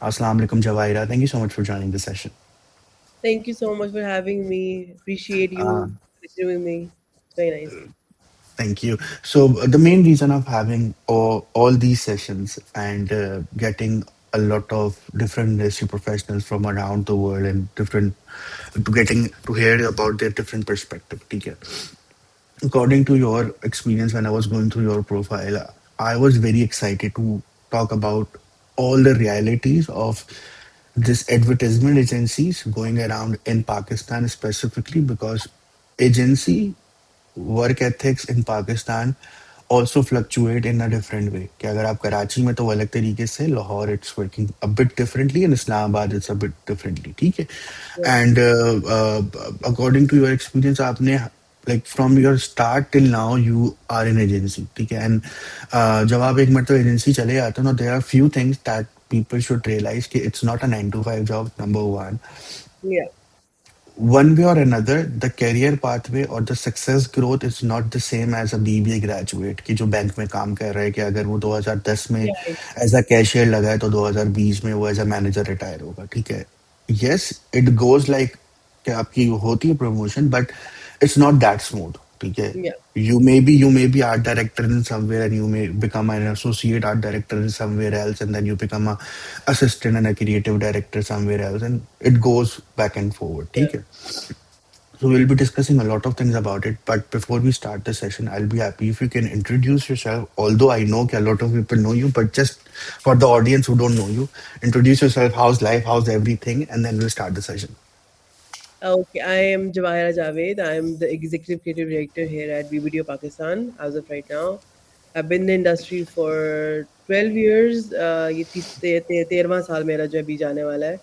Assalamu alaikum, Jawaira. Thank you so much for joining the session. Thank you so much for having me. Appreciate Uh, you listening with me. It's very nice. Thank you. So, the main reason of having all these sessions and getting a lot of different industry professionals from around the world and different to getting to hear about their different perspective. Okay. According to your experience, when I was going through your profile, I was very excited to talk about all the realities of this advertisement agencies going around in Pakistan specifically because agency work ethics in Pakistan also fluctuate in a different way कि अगर आप कराची में तो वो अलग तरीके से Lahore it's working a bit differently and Islamabad it's a bit differently ठीक है Yeah. and according to your experience आपने like from your start till now you are in agency ठीक है and जब आप एक मतलब एजेंसी चले जाते हो ना there are few things that people should realize कि it's not a 9 to 5 job number one Yeah. one way or another, the career pathway or the success growth is not the same as a BBA graduate कि जो bank में काम कर रहा है कि अगर वो 2010 में Yeah. एज अ कैशियर लगा है तो 2020 में वो एज अ मैनेजर रिटायर होगा ठीक है यस इट गोज लाइक कि आपकी होती है promotion but it's not that smooth ठीक है Yeah. you may be art director in somewhere and you may become an associate art director in somewhere else and then you become a assistant and a creative director somewhere else and it goes back and forward Yeah. ठीक है so we'll be discussing a lot of things about it. But before we start the session, I'll be happy if you can introduce yourself. Although I know that a lot of people know you, but just for the audience who don't know you, introduce yourself. How's life? How's everything? And then we'll start the session. Okay, I am Jawahira Javed. I am the executive creative director here at BBDO Pakistan as of right now. I've been in the industry for 12 years. ये 13वां साल मेरा जो अभी जाने वाला है.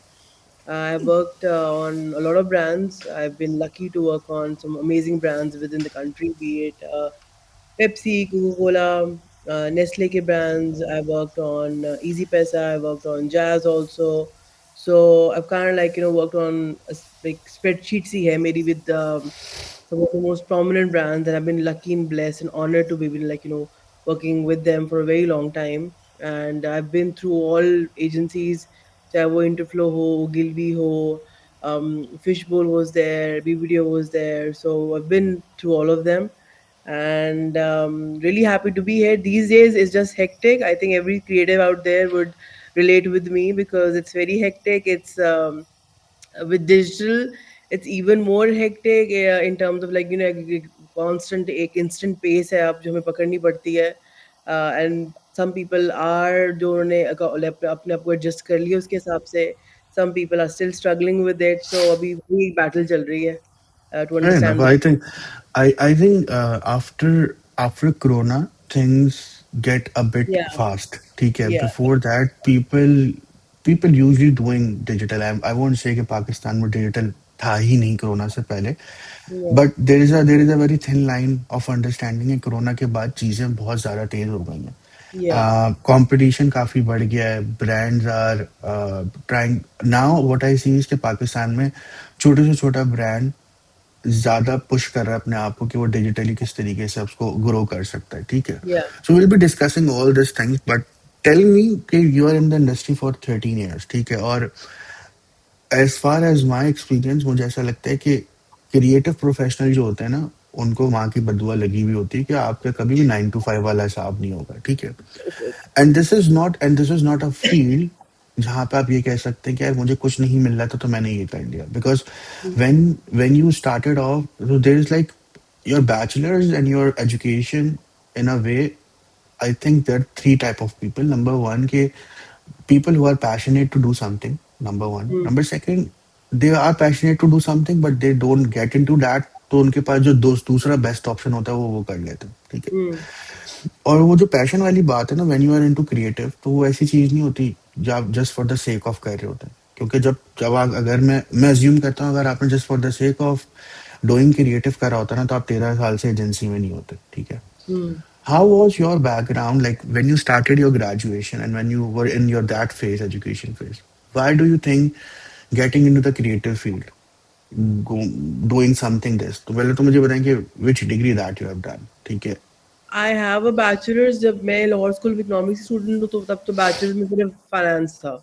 I've worked on a lot of brands. I've been lucky to work on some amazing brands within the country, be it Pepsi, Coca-Cola, Nestle ke brands. I worked on Easy Pesa. I worked on Jazz also. So I've kind of like worked on like spreadsheets ही है मेरी with some of the most prominent brands, and I've been lucky and blessed and honored to be working with them for a very long time. And I've been through all agencies, चाहे वो Interflow हो, Gilby हो, Fishbowl was there, BBDO was there. So I've been through all of them and really happy to be here. These days it's just hectic. I think every creative out there would relate with me because it's very hectic. It's with digital, it's even more hectic in terms of constant एक instant pace है आप जो हमें पकड़नी पड़ती है and some people are जो उन्होंने अपने आप को adjust कर लिया उसके हिसाब से. Some people are still struggling with it, so अभी वही battle चल रही है to Fair enough. understand that. I think after Corona things get a bit Yeah, fast. ठीक है. yeah, Before that, people usually doing digital. I won't say कि पाकिस्तान में digital था ही नहीं कोरोना से पहले. yeah, but there is a very thin line of understanding है corona के बाद चीज़ें बहुत ज़्यादा तेज हो गई हैं yeah. कंपटीशन काफ़ी बढ़ गया है brands are trying now what I see is के पाकिस्तान में छोटे से छोटा ब्रांड ज़्यादा पुश कर रहा है अपने आप को कि वो डिजिटली किस तरीके से उसको ग्रो कर सकता है ठीक है Yeah. So will be discussing all this things but tell me कि you are in the industry for 13 years ठीक है और as far as my experience मुझे ऐसा लगता है कि क्रिएटिव प्रोफेशनल जो होते हैं ना उनको माँ की बदुआ लगी हुई होती है कि आपका कभी भी 9 to 5 वाला हिसाब नहीं होगा ठीक है and this is not a field जहाँ पे आप ये कह सकते हैं कि यार मुझे कुछ नहीं मिल रहा था तो मैंने ये कर लिया because when you started off so there is like your bachelor's and your education in a way I think there are three type of people. Number one, ke people who are passionate to do something. Number one. Mm. Number second, they are passionate to do something, but they don't get into that. तो उनके पास जो दूसरा best option होता है वो कर लेते हैं ठीक है Mm. और वो जो पैशन वाली बात है ना when you are into creative तो वो ऐसी चीज नहीं होती जो आप just for the sake of कर रहे होते हैं क्योंकि जब आप अगर मैं अज्यूम करता हूँ अगर आपने just for the sake of doing creative करा होता ना तो आप 13 साल से एजेंसी में नहीं होते ठीक है Mm. how was your background like when you started your graduation and when you were in your that phase, education phase? Why do you think getting into the creative field, go, doing something this? तो पहले तो मुझे बताएं कि which degree that you have done, ठीक है? I have a bachelor's. जब मैं Lahore school of economics student हूँ तो तब तो बैचलर्स में सिर्फ फाइनेंस था.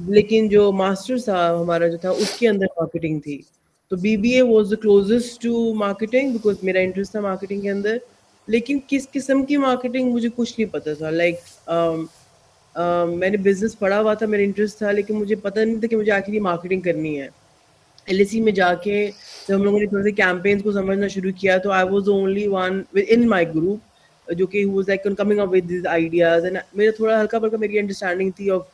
लेकिन जो मास्टर्स था हमारा जो था उसके अंदर मार्केटिंग थी। तो BBA was the closest to marketing because मेरा इंटरेस्ट था मार्केटिंग के अंदर। लेकिन किस किस्म की मार्केटिंग मुझे कुछ नहीं पता था। मैंने बिज़नेस पढ़ा हुआ था, मेरा इंटरेस्ट था, लेकिन मुझे पता नहीं था कि मुझे एक्चुअली मार्केटिंग करनी है। एलएसी में जाके जब हम लोगों ने थोड़े से कैंपेन्स को समझना शुरू किया, तो I was the only one in my group जो कि who was like coming up with these ideas and मेरा थोड़ा हल्का-फुल्का मेरी अंडरस्टैंडिंग थी of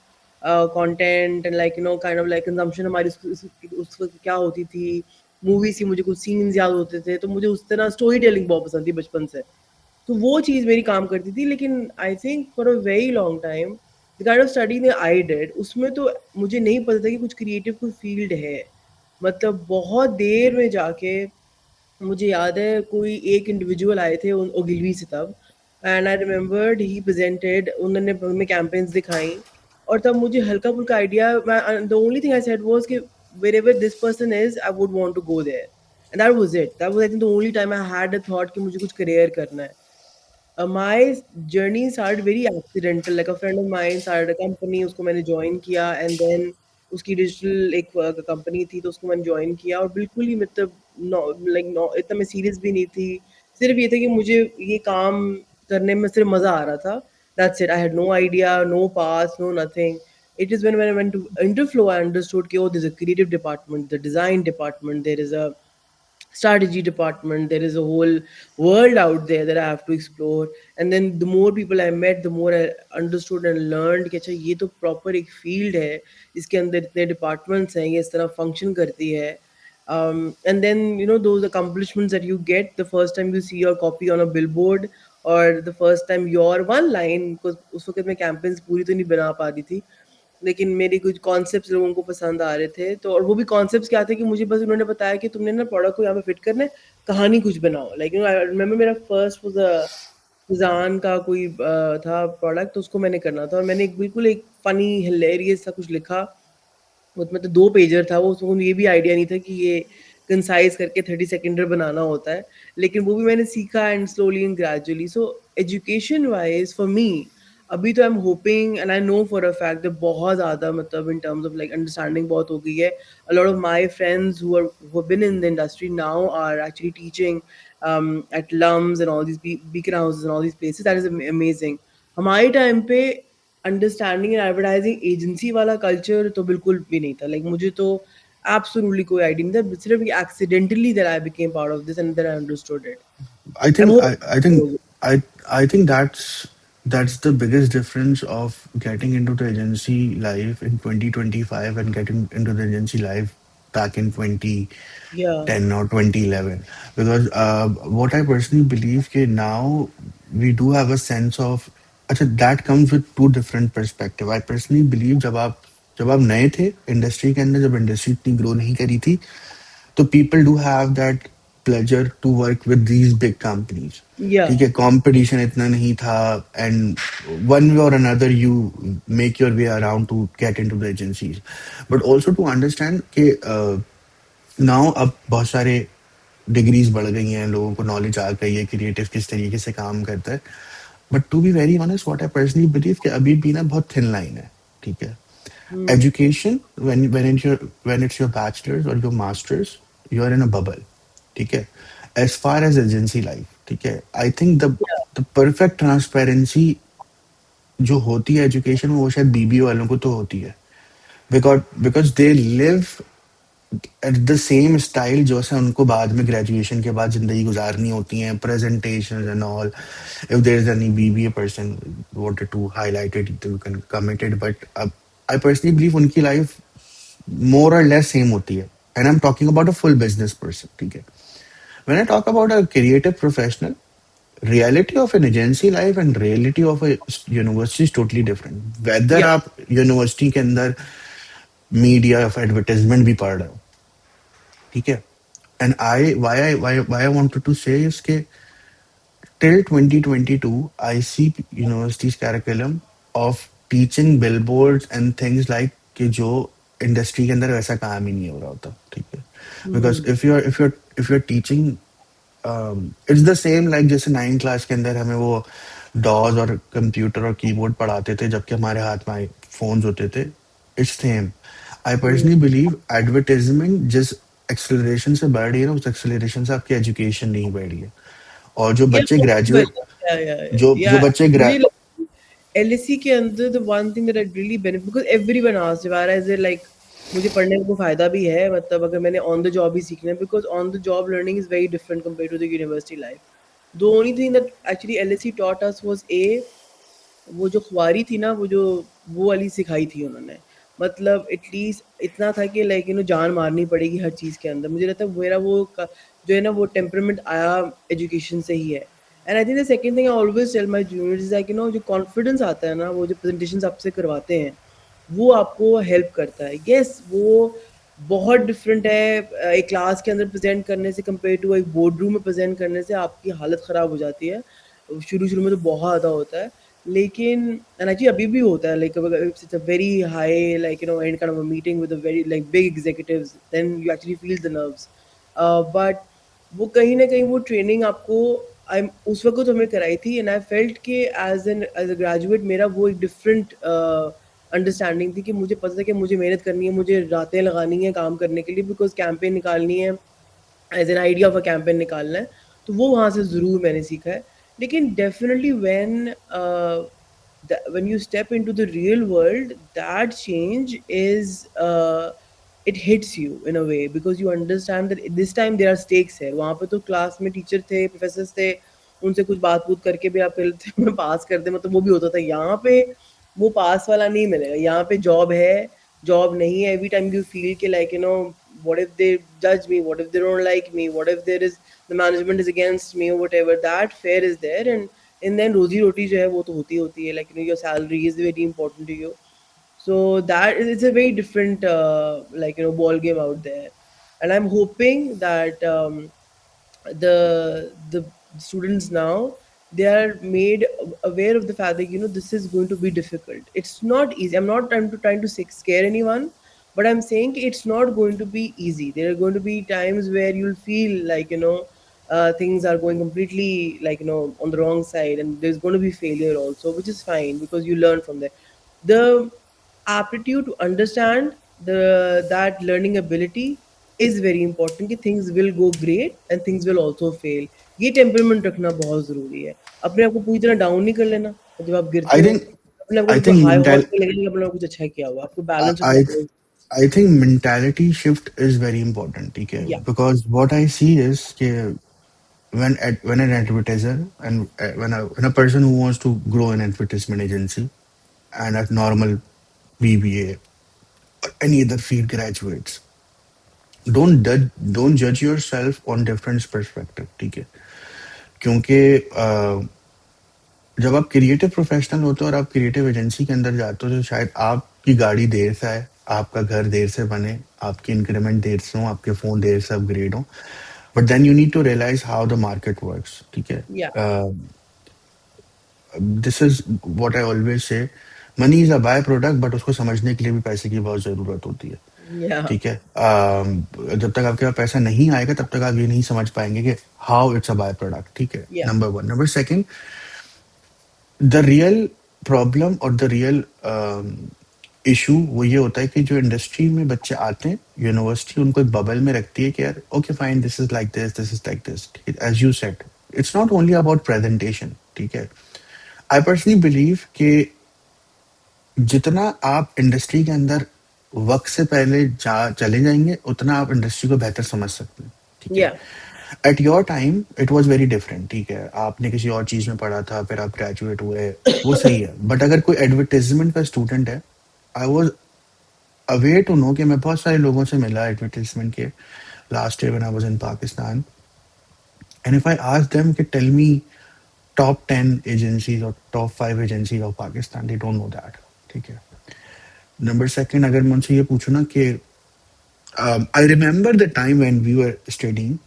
content and like kind of like consumption हमारी उस वक़्त क्या होती थी। मूवीज़ की मुझे कुछ सीन्स याद होते थे, तो मुझे उस तरह स्टोरी टेलिंग बहुत पसंद थी बचपन से। तो वो चीज़ मेरी काम करती थी, लेकिन I think for a very long time the kind of study that I did उसमें तो मुझे नहीं पता था कि कुछ क्रिएटिव कोई फील्ड है। मतलब बहुत देर में जाके मुझे याद है कोई एक इंडिविजुअल आए थे ओगिलवी से तब, and I remembered he presented, उन्होंने हमें कैंपेन्स दिखाई और तब मुझे हल्का फुल्का idea, the only thing I said was कि wherever this person is I would want to go there, and that was it. That was I think the only time I had a thought कि मुझे कुछ career करना है। My journey started very accidental. Like a friend of mine started a company, उसको मैंने join किया, and then उसकी digital एक कंपनी थी, तो उसको मैंने join किया और बिल्कुल ही मतलब नो इतना मैं सीरियस भी नहीं थी। सिर्फ ये था कि मुझे ये काम करने में सिर्फ मज़ा आ रहा था। That's it. I had no idea, no past, no nothing. It is when I went to Interflow, I understood कि oh, there's a creative department, the design department, there is a strategy department, there is a whole world out there that I have to explore. And then the more people I met, the more I understood and learned कि अच्छा ये तो proper एक field है, इसके अंदर इतने departments हैं, ये इस तरह function करती है। And then those accomplishments that you get the first time you see your copy on a billboard, or the first time your one line, because उस वक्त मैं campaigns पूरी तो नहीं बना पा रही थी, लेकिन मेरे कुछ कॉन्सेप्ट्स लोगों को पसंद आ रहे थे, तो और वो भी कॉन्सेप्ट्स क्या थे कि मुझे बस उन्होंने बताया कि तुमने ना प्रोडक्ट को यहाँ पे फिट करना है, कहानी कुछ बनाओ। लाइक आई रिमेंबर मेरा फर्स्ट वाज़ सुज़ान का कोई था प्रोडक्ट, तो उसको मैंने करना था और मैंने एक बिल्कुल एक फ़नी हिलेरियस सा कुछ लिखा। वो मतलब 2 पेजर था वो, उसको ये भी आइडिया नहीं था कि ये कंसाइज़ करके 30 सेकंडर बनाना होता है। लेकिन वो भी मैंने सीखा and slowly and gradually. So education wise for me अभी तो I am hoping and I know for a fact that बहुत ज़्यादा मतलब in terms of like understanding बहुत हो गई है। A lot of my friends who have been in the industry now are actually teaching at LUMS and all these beacon houses and all these places. That is amazing. हमारे time पे understanding and advertising agency वाला culture तो बिल्कुल भी नहीं था। Like मुझे तो एब्सोल्युटली कोई आइडिया नहीं था। सिर्फ accidentally that I became part of this and then I understood it. I I am think hoping. I think that's the biggest difference of getting into the agency life in 2025 and getting into the agency life back in या 2010 or 2011. Because what I personally believe कि now we do have a sense of अच्छा that comes with two different perspective. I personally believe जब आप नए थे industry के अंदर, जब इंडस्ट्री इतनी ग्रो नहीं करी थी, तो people do have that pleasure to work with these big companies. या ठीक है, कंपटीशन इतना नहीं था, एंड वन वे और another you make your way around to get into the agencies, but also to understand कि नाउ अब बहुत सारे डिग्रीज बढ़ गई हैं, लोगों को नॉलेज आ गई है क्रिएटिव किस तरीके से काम करता है। But to be very honest, what I personally believe कि अभी भी ना बहुत थिन लाइन है। ठीक है, education, when it's your bachelor's or your master's, you're in a bubble. ठीक है, as far as agency life, ठीक है, I think the perfect transparency जो होती है एजुकेशन में, वो शायद बीबीओ वालों को तो होती है, because they live at the same style जो से उनको बाद में ग्रेजुएशन के बाद जिंदगी गुजारनी होती है, presentation and all. If there is any BBA person wanted to highlight it, you can comment it, but I personally believe उनकी life more or less same होती है, and I'm talking about a full business person. ठीक है, when I talk about a creative professional, reality of an agency life and reality of a university is totally different. Whether या आप university के अंदर media of advertisement भी पढ़ रहे हो, ठीक है, and I why I wanted to say is कि till 2022 I see university's curriculum of teaching billboards and things like कि जो इंडस्ट्री के अंदर वैसा काम ही नहीं हो रहा होता। ठीक है, because if you're teaching, it's the same like जैसे 9 क्लास के अंदर हमें वो डॉज और कंप्यूटर और कीबोर्ड पढ़ाते थे, जबकि हमारे हाथ में फोन्स होते थे। It's same. I hmm. Personally believe advertisement जिस एक्सेलरेशन से बढ़ रही है ना, उस एक्सेलरेशन से आपकी एजुकेशन नहीं बढ़ रही है। और जो या बच्चे वो भी ग्रेजुएट, बचा, जो या बच्चे मुझे लगता है एलएसी के अंदर the one thing that I really benefit because everyone asked Jawara is it like मुझे पढ़ने का कोई फायदा भी है मतलब अगर मैंने ऑन द जॉब ही सीखना है because on the job learning is very different compared to the university life. The only thing that actually LAC taught us was a वो जो खुआरी थी ना, वो वाली सिखाई थी उन्होंने। मतलब एटलीस्ट इतना था कि लाइक जान मारनी पड़ेगी हर चीज़ के अंदर। मुझे लगता है मेरा वो क जो है ना वो टेम्परामेंट आया एजुकेशन से ही है। And I think the second thing I always tell my juniors is like जो कॉन्फिडेंस आता है ना, वो जो प्रेज़ेंटेशंस आपसे करवाते हैं, वो आपको हेल्प करता है। येस, वो बहुत डिफरेंट है एक क्लास के अंदर प्रेज़ेंट करने से कंपेयर टू एक बोर्ड रूम में प्रेज़ेंट करने से आपकी हालत ख़राब हो जाती है। शुरू-शुरू में तो बहुत ज़्यादा होता है। लेकिन एंड एक्चुअली अभी भी होता है like it's a very high like and kind of a meeting with a very like big executives then you actually feel the nerves but वो कहीं ना कहीं वो ट्रेनिंग आपको आई उस वक्त हमें कराई थी एंड आई फेल्ट कि एज अ ग्रेजुएट मेरा वो एक डिफरेंट अंडरस्टैंडिंग थी कि मुझे पता था कि मुझे मेहनत करनी है, मुझे रातें लगानी है काम करने के लिए बिकॉज कैंपेन निकालनी है, as an idea of a campaign निकालना है। तो वो वहाँ से ज़रूर मैंने सीखा है। लेकिन definitely when you step into the real world, that change is it hits you in a way because you understand that this time there are stakes है। वहाँ पे तो क्लास में टीचर थे, प्रोफेसर्स थे, उनसे कुछ बात पूत करके भी आप कहते में पास कर दे, मतलब वो भी होता था। यहाँ पे वो पास वाला नहीं मिलेगा। यहाँ पे जॉब है, जॉब नहीं है। एवरी टाइम यू फील कि like what if they judge me, what if they don't like me, what if there is the management is against me or whatever, that fear is there। and then rozi roti jo hai wo to hoti hai, like your salary is very important to you, so that it's a very different like ball game out there. And I'm hoping that the students now, they are made aware of the fact that this is going to be difficult. It's not easy. I'm not trying to scare anyone, but I'm saying it's not going to be easy. There are going to be times where you'll feel like things are going completely like on the wrong side, and there's going to be failure also, which is fine because you learn from there. The aptitude to understand the that learning ability is very important कि things will go great and things will also fail। ये temperament रखना बहुत ज़रूरी है। अपने आप को पूरी तरह डाउन नहीं कर लेना और जब आप गिरते आई हो थिंक अपने आप को आई बिल्कुल थिंक हाई हॉर्स मेंटल पे लगेगा कि अपने आप कुछ अच्छा किया हुआ। आपको बैलेंस रखना आई बहुत। I think mentality shift is very important, ठीक है? या because what I see is कि when an advertiser and when a person who wants to grow an advertisement agency and a normal BBA or any other field graduates, don't judge yourself on different perspective, ठीक है? क्योंकि जब आप creative professional होते हो और आप creative agency के अंदर जाते हो, तो शायद आपकी गाड़ी देर से आए, आपका घर देर से बने, आपकी इंक्रीमेंट देर से हो, आपके फोन देर से अपग्रेड हो, but then you need to realise how the market works, ठीक है? या this is what I always say, money is a by product, but उसको समझने के लिए भी पैसे की बहुत जरूरत होती है, या ठीक है? जब तक आपके पास पैसा नहीं आएगा तब तक आप ये नहीं समझ पाएंगे कि how it's a by product, ठीक है? या number one. Number second, the real problem और द रियल इशू वो ये होता है कि जो इंडस्ट्री में बच्चे आते हैं, यूनिवर्सिटी उनको एक बबल में रखती है कि यार okay fine, this is like this, as you said, it's not only about presentation, ठीक है? आई पर्सनली बिलीव कि जितना आप इंडस्ट्री के अंदर वक्त से पहले जा चले जाएंगे, उतना आप इंडस्ट्री को बेहतर समझ सकते हैं, ठीक है? या at your time it was very different, ठीक है? आपने किसी और चीज में पढ़ा था, फिर आप ग्रेजुएट हुए, वो सही है। बट अगर कोई एडवर्टाइजमेंट का स्टूडेंट है, I was aware to know कि मैं बहुत सारे लोगों से मिला एडवर्टाइजमेंट के last year when I was in Pakistan, and if I ask them कि टेल मी टॉप 10 एजेंसीज और top 5 agencies of Pakistan, they don't know that, ठीक है? नंबर सेकंड, अगर मैं उनसे ये पूछूं ना कि I remember the time when we were studying.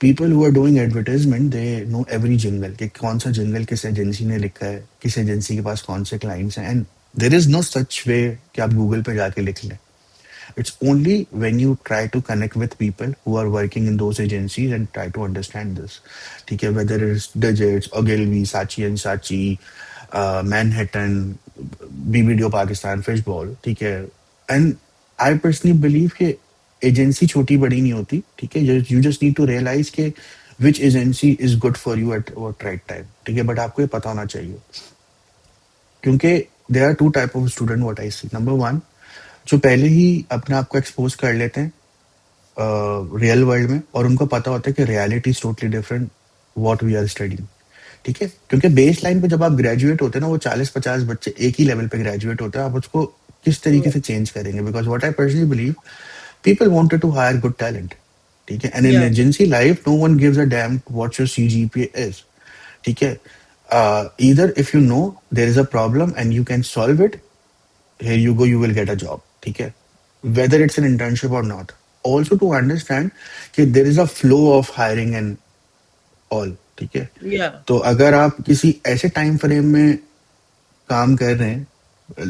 People who are doing advertisement, they know every jingle कि कौन सा jingle किस एजेंसी ने लिखा है, किस एजेंसी के पास कौन से clients हैं, and there is no such way कि आप Google पे जाके लिख लें. It's only when you try to connect with people who are working in those agencies and try to understand this. ठीक है, whether it's Digits, Ogilvy, Saatchi and Saatchi, Manhattan, BBDO Pakistan, Fishbowl, ठीक है, and I personally believe कि agency छोटी बड़ी नहीं होती, ठीक है। You just need to realize के which agency is good for you at what right time, ठीक है। बट आपको ये पता होना चाहिए, क्योंकि there are two type of student what I see. Number one, जो पहले ही अपने आप को एक्सपोज कर लेते हैं रियल वर्ल्ड में, और उनको पता होता है कि reality is totally different what we are studying, ठीक है। क्योंकि बेस लाइन पे जब आप ग्रेजुएट होते हैं ना, वो 40-50 बच्चे एक ही लेवल पे ग्रेजुएट होते हैं, आप उसको किस तरीके से चेंज करेंगे? Because what I personally believe, people wanted to hire good talent, ठीक है। And in Yeah, agency life no one gives a damn what your CGPA is, ठीक है। either if you know there is a problem and you can solve it, here you go, you will get a job, ठीक है, whether it's an internship or not. Also to understand कि there is a flow of hiring and all, ठीक है। yeah, तो अगर आप किसी ऐसे टाइम फ्रेम में काम कर रहे हैं,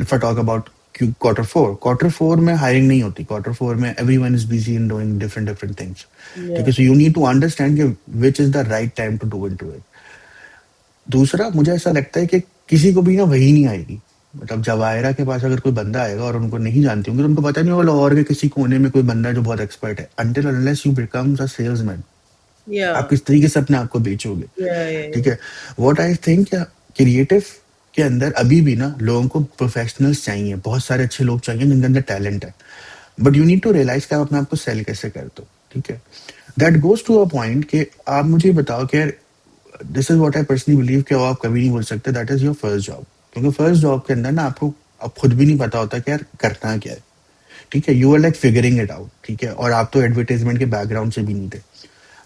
if I talk about quarter four में हायरिंग नहीं होती। क्वार्टर फोर में everyone is busy in doing different different things, ठीक yeah, है। So you need to understand कि which is the right time to do it. दूसरा, मुझे ऐसा लगता है कि किसी को भी ना वही नहीं आएगी। मतलब जवायरा के पास अगर कोई बंदा आएगा और उनको नहीं जानती होंगी, तो उनको पता नहीं होगा लाहौर के किसी कोने में कोई बंदा है जो बहुत एक्सपर्ट है, until unless U becomes a salesman. आप yeah, किस तरीके से अपने आप को बेचोगे, yeah, yeah, ठीक yeah. है। व्हाट आई थिंक, क्रिएटिव के अंदर अभी भी ना लोगों को प्रोफेशनल्स चाहिए, बहुत सारे अच्छे लोग चाहिए जिनके अंदर टैलेंट है। But you need to realise कि आप अपने आप को सेल कैसे करते हो, ठीक है। That goes to a point कि आप मुझे बताओ कि this is what I personally believe कि आप कभी नहीं बोल सकते that is your first job, क्योंकि फर्स्ट जॉब के अंदर ना आपको अब खुद भी नहीं पता होता कि यार करना क्या है, ठीक है। You are like figuring it out, ठीक है। और आप तो एडवर्टाइजमेंट के बैकग्राउंड से भी नहीं थे।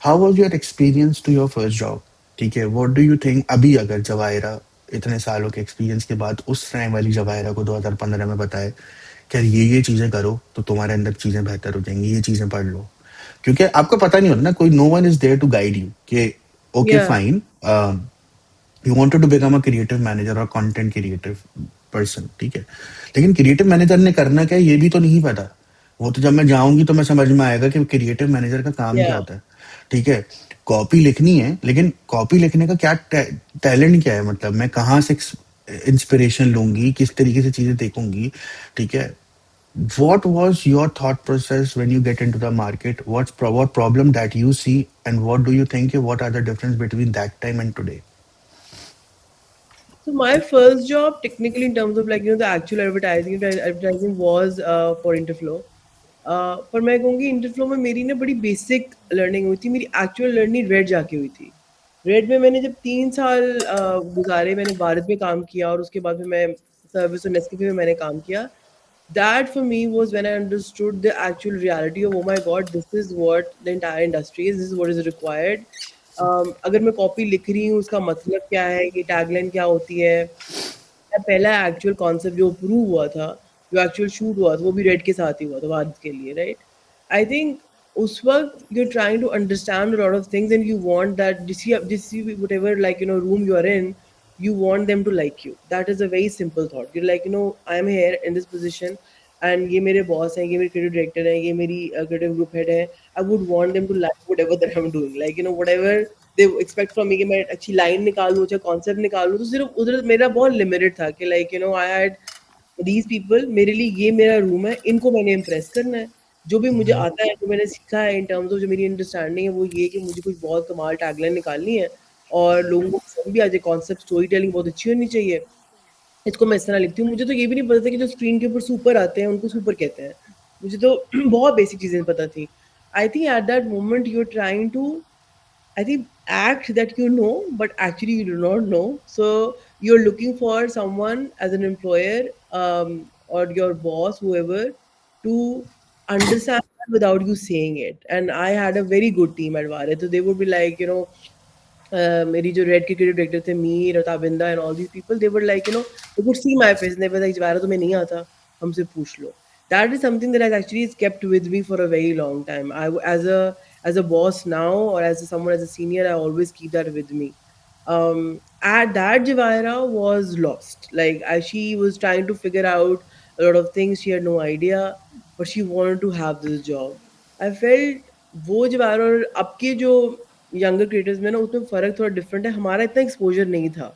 How was your experience to your first job, ठीक है। वॉट डू यू थिंक अभी अगर जवायरा इतने सालों के एक्सपीरियंस के बाद उस टाइम वाली जवायरा को 2015 में बताए कि यार ये चीजें करो तो तुम्हारे अंदर चीजें बेहतर हो जाएंगी, ये चीजें पढ़ लो, क्योंकि आपको पता नहीं होता ना, कोई no one is there to guide you कि okay Yeah. Fine, you wanted to become a creative manager और कंटेंट क्रिएटिव पर्सन, ठीक है। लेकिन क्रिएटिव मैनेजर ने करना क्या है ये भी तो नहीं पता। वो तो जब मैं जाऊंगी तो मैं समझ में आएगा कि क्रिएटिव मैनेजर का काम क्या Yeah. होता है, ठीक है। कॉपी लिखनी है, लेकिन कॉपी लिखने का क्या टैलेंट क्या है, मतलब मैं कहाँ से इंस्पिरेशन लूंगी, किस तरीके से चीजें देखूंगी, ठीक है। what was your thought process when you get into the market? What problem that you see, and what do you think, what are the difference between that time and today? So my first job, technically in terms of like the actual advertising was for Interflow. पर मैं कहूँगी इंटरफ्लो में मेरी ना बड़ी basic learning हुई थी, मेरी एक्चुअल लर्निंग रेड जाके हुई थी। रेड में मैंने जब 3 साल गुजारे, मैंने भारत में काम किया और उसके बाद फिर मैं सर्विस और नेस्कैफे में मैंने काम किया। That for me was when I understood the actual reality of, oh my god, this is what the entire industry is, this is what is required. अगर मैं कॉपी लिख रही हूँ उसका मतलब क्या है, ये टैगलाइन क्या होती है। मेरा पहला एक्चुअल कॉन्सेप्ट जो अप्रूव हुआ था, जो एक्चुअल शूट हुआ था, वो भी रेड के साथ ही हुआ था भारत के लिए, राइट। आई थिंक उस वक्त you are trying to understand lot of things and you want that जिस whatever like room you are in, you want them to like you. That is a very simple thought. You're like, I am here in this position and ये मेरे boss हैं, ये मेरे creative director हैं, ये मेरी creative group head है। I would want them to like whatever that I am doing, like whatever they expect from me कि मैं अच्छी लाइन निकालूँ, अच्छा कॉन्सेप्ट निकालूँ। तो सिर्फ उधर मेरा बहुत लिमिटेड था कि like I had these people, मेरे लिए ये मेरा रूम है, इनको मैंने इम्प्रेस करना है। जो भी मुझे आता है, जो मैंने सीखा है इन टर्म्स ऑफ जो मेरी अंडरस्टैंडिंग है, वो ये कि मुझे कुछ बहुत कमाल टैगलाइन निकालनी है और लोगों को पसंद भी आ जाए। कॉन्सेप्ट स्टोरी टेलिंग बहुत अच्छी होनी चाहिए। इसको मैं इस तरह लिखती हूँ। मुझे तो ये भी नहीं पता था कि जो स्क्रीन के ऊपर सुपर आते हैं उनको सुपर कहते हैं। मुझे तो बहुत बेसिक चीज़ें पता थी। I think at that moment you are trying to, I think, act that you know, but actually you do not know. So you're looking for someone as an employer, or your boss, whoever, to understand that without you saying it. And I had a very good team at Vare. So they would be like, मेरी जो red के creative director थे, मीर और Tabinda and all these people, they were like they could see my face, they were like Jawara तुम्हें नहीं आता, हमसे पूछ लो। That is something that has actually kept with me for a very long time. As a boss now, or as someone as a senior, I always keep that with me. At that, Javaira was lost. Like, as she was trying to figure out a lot of things, she had no idea, but she wanted to have this job. I felt वो जवाहर और अब के जो younger creators में ना, उसमें फ़र्क थोड़ा डिफरेंट है। हमारा इतना एक्सपोज़र नहीं था।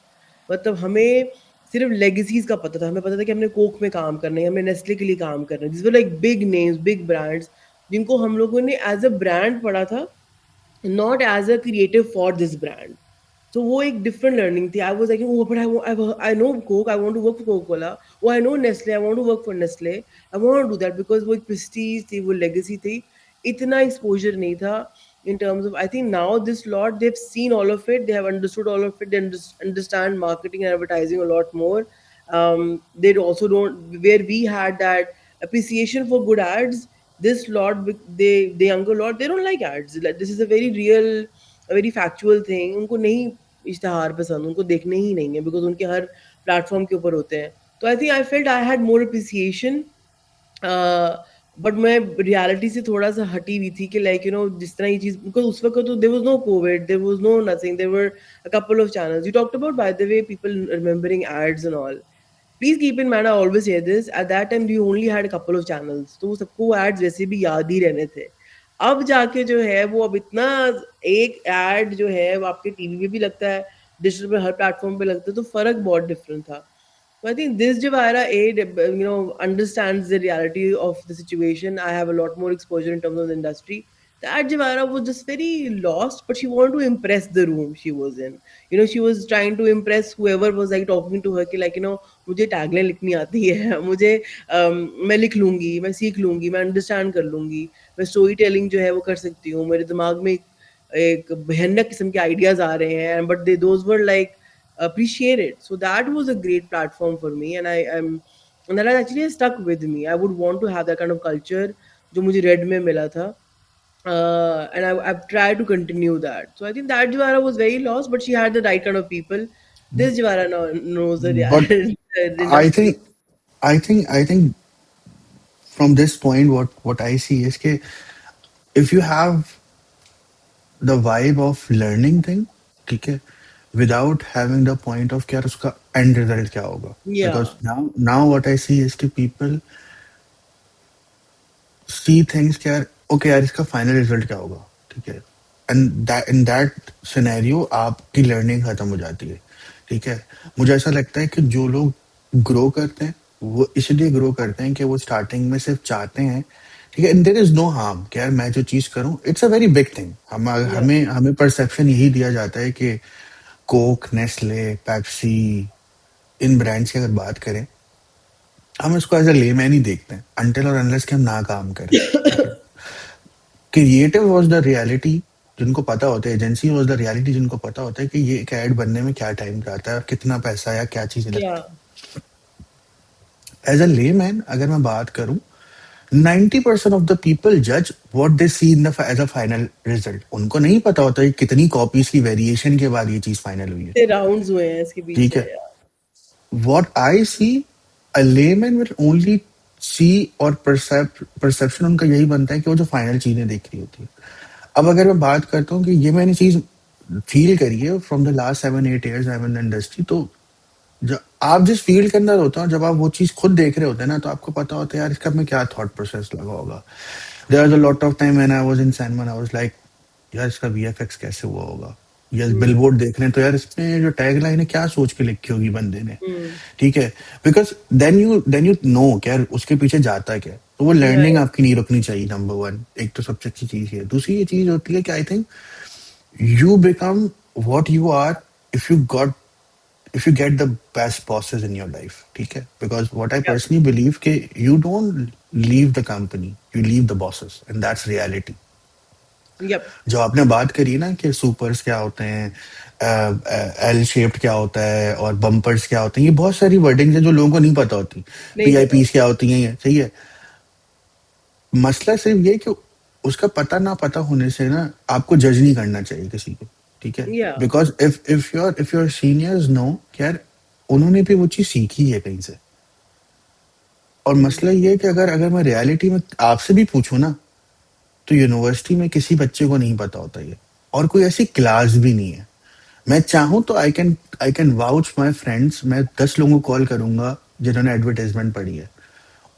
मतलब हमें सिर्फ लेगेसीज का पता था, हमें पता था कि हमने कोक में काम करना है, हमें नेस्ले के लिए काम करना है, this were like big names, big brands, जिनको हम लोगों ने एज अ ब्रांड पढ़ा था, not as a creative for this brand. So वो एक different learning थी. I was like, oh, but I know Coke. I want to work for Coca-Cola. Oh, I know Nestle. I want to work for Nestle. I want to do that because वो एक prestige थी, वो legacy थी. इतना exposure नहीं था in terms of. I think now this lot they've seen all of it. They have understood all of it. They understand marketing and advertising a lot more. They also don't where we had that appreciation for good ads. This lot, the younger lot, they don't like ads. Like, this is a very real, a very factual thing. उनको नहीं इश्तहार पसंद, उनको देखने ही नहीं है because उनके हर platform के ऊपर होते हैं. तो I think I felt I had more appreciation, but मैं रियलिटी से थोड़ा सा हटी हुई थी कि लाइक जिस तरह ये चीज, बिकॉज उस वक्त तो there was no Covid, there was no nothing, there were a couple of channels. You talked about by the way people remembering ads and all. Please keep in mind, I always say this, at that time we only had couple of channels, तो वो सबको ads वैसे भी याद ही रहने थे. अब जाके जो है वो अब इतना, एक एड जो है वो आपके टीवी पे भी लगता है, डिजिटल पे हर प्लेटफॉर्म पे लगता है, तो फर्क बहुत डिफरेंट था. So I think this Javara aid, understands the reality of the situation. I have a lot more exposure in terms of the industry. That Javara was just very lost, but she wanted to impress the room she was in. She was trying to impress whoever was like talking to her कि like मुझे tagline लिखनी आती है, मुझे मैं लिख लूंगी, मैं सीख लूंगी, मैं understand कर लूंगी, मैं story telling जो है वो कर सकती हूँ, मेरे दिमाग में एक भयानक किस्म के ideas आ रहे हैं, but those were like appreciate it. So that was a great platform for me, and and that actually stuck with me. I would want to have that kind of culture जो मुझे red में मिला था. And I've tried to continue that. So I think that Jawara was very lost, but she had the right kind of people. This Jawara now knows the, But the I industry. think I think from this point what I see is that if you have the vibe of learning thing, ठीक है, without having the point of क्या उसका end result क्या होगा, Yeah, because now what I see is कि people see things कि यार okay यार इसका फाइनल रिजल्ट क्या होगा, ठीक है, and that in that scenario आपकी लर्निंग खत्म हो जाती है, ठीक है. मुझे ऐसा लगता है कि जो लोग ग्रो करते हैं वो इसलिए ग्रो करते हैं कि वो स्टार्टिंग में सिर्फ चाहते हैं, ठीक है, and there is no harm कि यार मैं जो चीज करूं it's a very big thing. yeah, हमें हमें परसेप्शन यही दिया जाता है कि कोक, नेस्ले, पेप्सी, इन ब्रांड्स की अगर बात करें, हम इसको एज अ लेमैन ही देखते हैं अनटिल और अनलेस कि हम ना काम करें, ठीक है. क्रिएटिव वाज द रियलिटी जिनको पता होता है, एजेंसी वाज द रियलिटी जिनको पता होता है कि ये एक ऐड बनने में क्या टाइम जाता है और कितना पैसा या क्या चीजें yeah, लगती है. एज अ लेमैन अगर मैं बात करूं, 90% ऑफ द पीपल जज what they see in the as a final result. उनको नहीं पता होता कि कितनी कॉपीज की वेरिएशन के बाद ये चीज फाइनल हुई है, कितने rounds हुए हैं इसके ठीक पीछे. है. What I see, a layman will only see और परसेप्शन उनका यही बनता है कि वो जो फाइनल चीजें देख रही होती है. अब अगर मैं बात करता हूँ कि ये मैंने चीज फील करी है from the last 7-8 years I am in industry, तो जब आप जिस फील्ड के अंदर होते हो, जब आप वो चीज खुद देख रहे होते हैं ना, तो आपको पता होता है यार इसका में क्या थॉट प्रोसेस लगा होगा. There was a lot of time when I was in सैनमन, आई वाज लाइक यार इसका वीएफएक्स कैसे हुआ होगा, या Hmm. बिलबोर्ड देख रहे हैं तो यार इसमें जो टैग लाइन है क्या सोच के लिखी होगी बंदे ने, Hmm. ठीक है. बिकॉज देन यू नो कि यार उसके पीछे जाता क्या है. तो वो Yeah, लर्निंग आपकी नहीं रुकनी चाहिए, नंबर वन. एक तो सबसे अच्छी चीज है. दूसरी ये चीज होती है कि I think you become what you are if you get the best bosses in your life, ठीक है. Because what I yeah, personally believe कि you don't leave the company, you leave the bosses, and that's reality. yep. जो आपने बात करी ना कि supers क्या होते हैं, एल शेप्ड क्या होता है और बम्पर्स क्या होते हैं, ये बहुत सारी वर्डिंग्स हैं जो लोगों को नहीं पता होती. नहीं पता. पीआईपीस क्या होती हैं, ये सही है. मसला सिर्फ ये कि उसका पता ना पता होने से ना आपको जज नहीं करना चाहिए किसी को, ठीक है. Yeah. Because if your seniors know कि यार उन्होंने भी वो चीज सीखी है कहीं से. और Hmm. मसला ये है कि अगर अगर मैं रियलिटी में आपसे भी पूछूं ना, तो यूनिवर्सिटी में किसी बच्चे को नहीं पता होता ये, और कोई ऐसी क्लास भी नहीं है. मैं चाहूँ तो I can vouch my friends. मैं 10 लोगों को कॉल करूंगा जिन्होंने एडवर्टाइजमेंट पढ़ी है,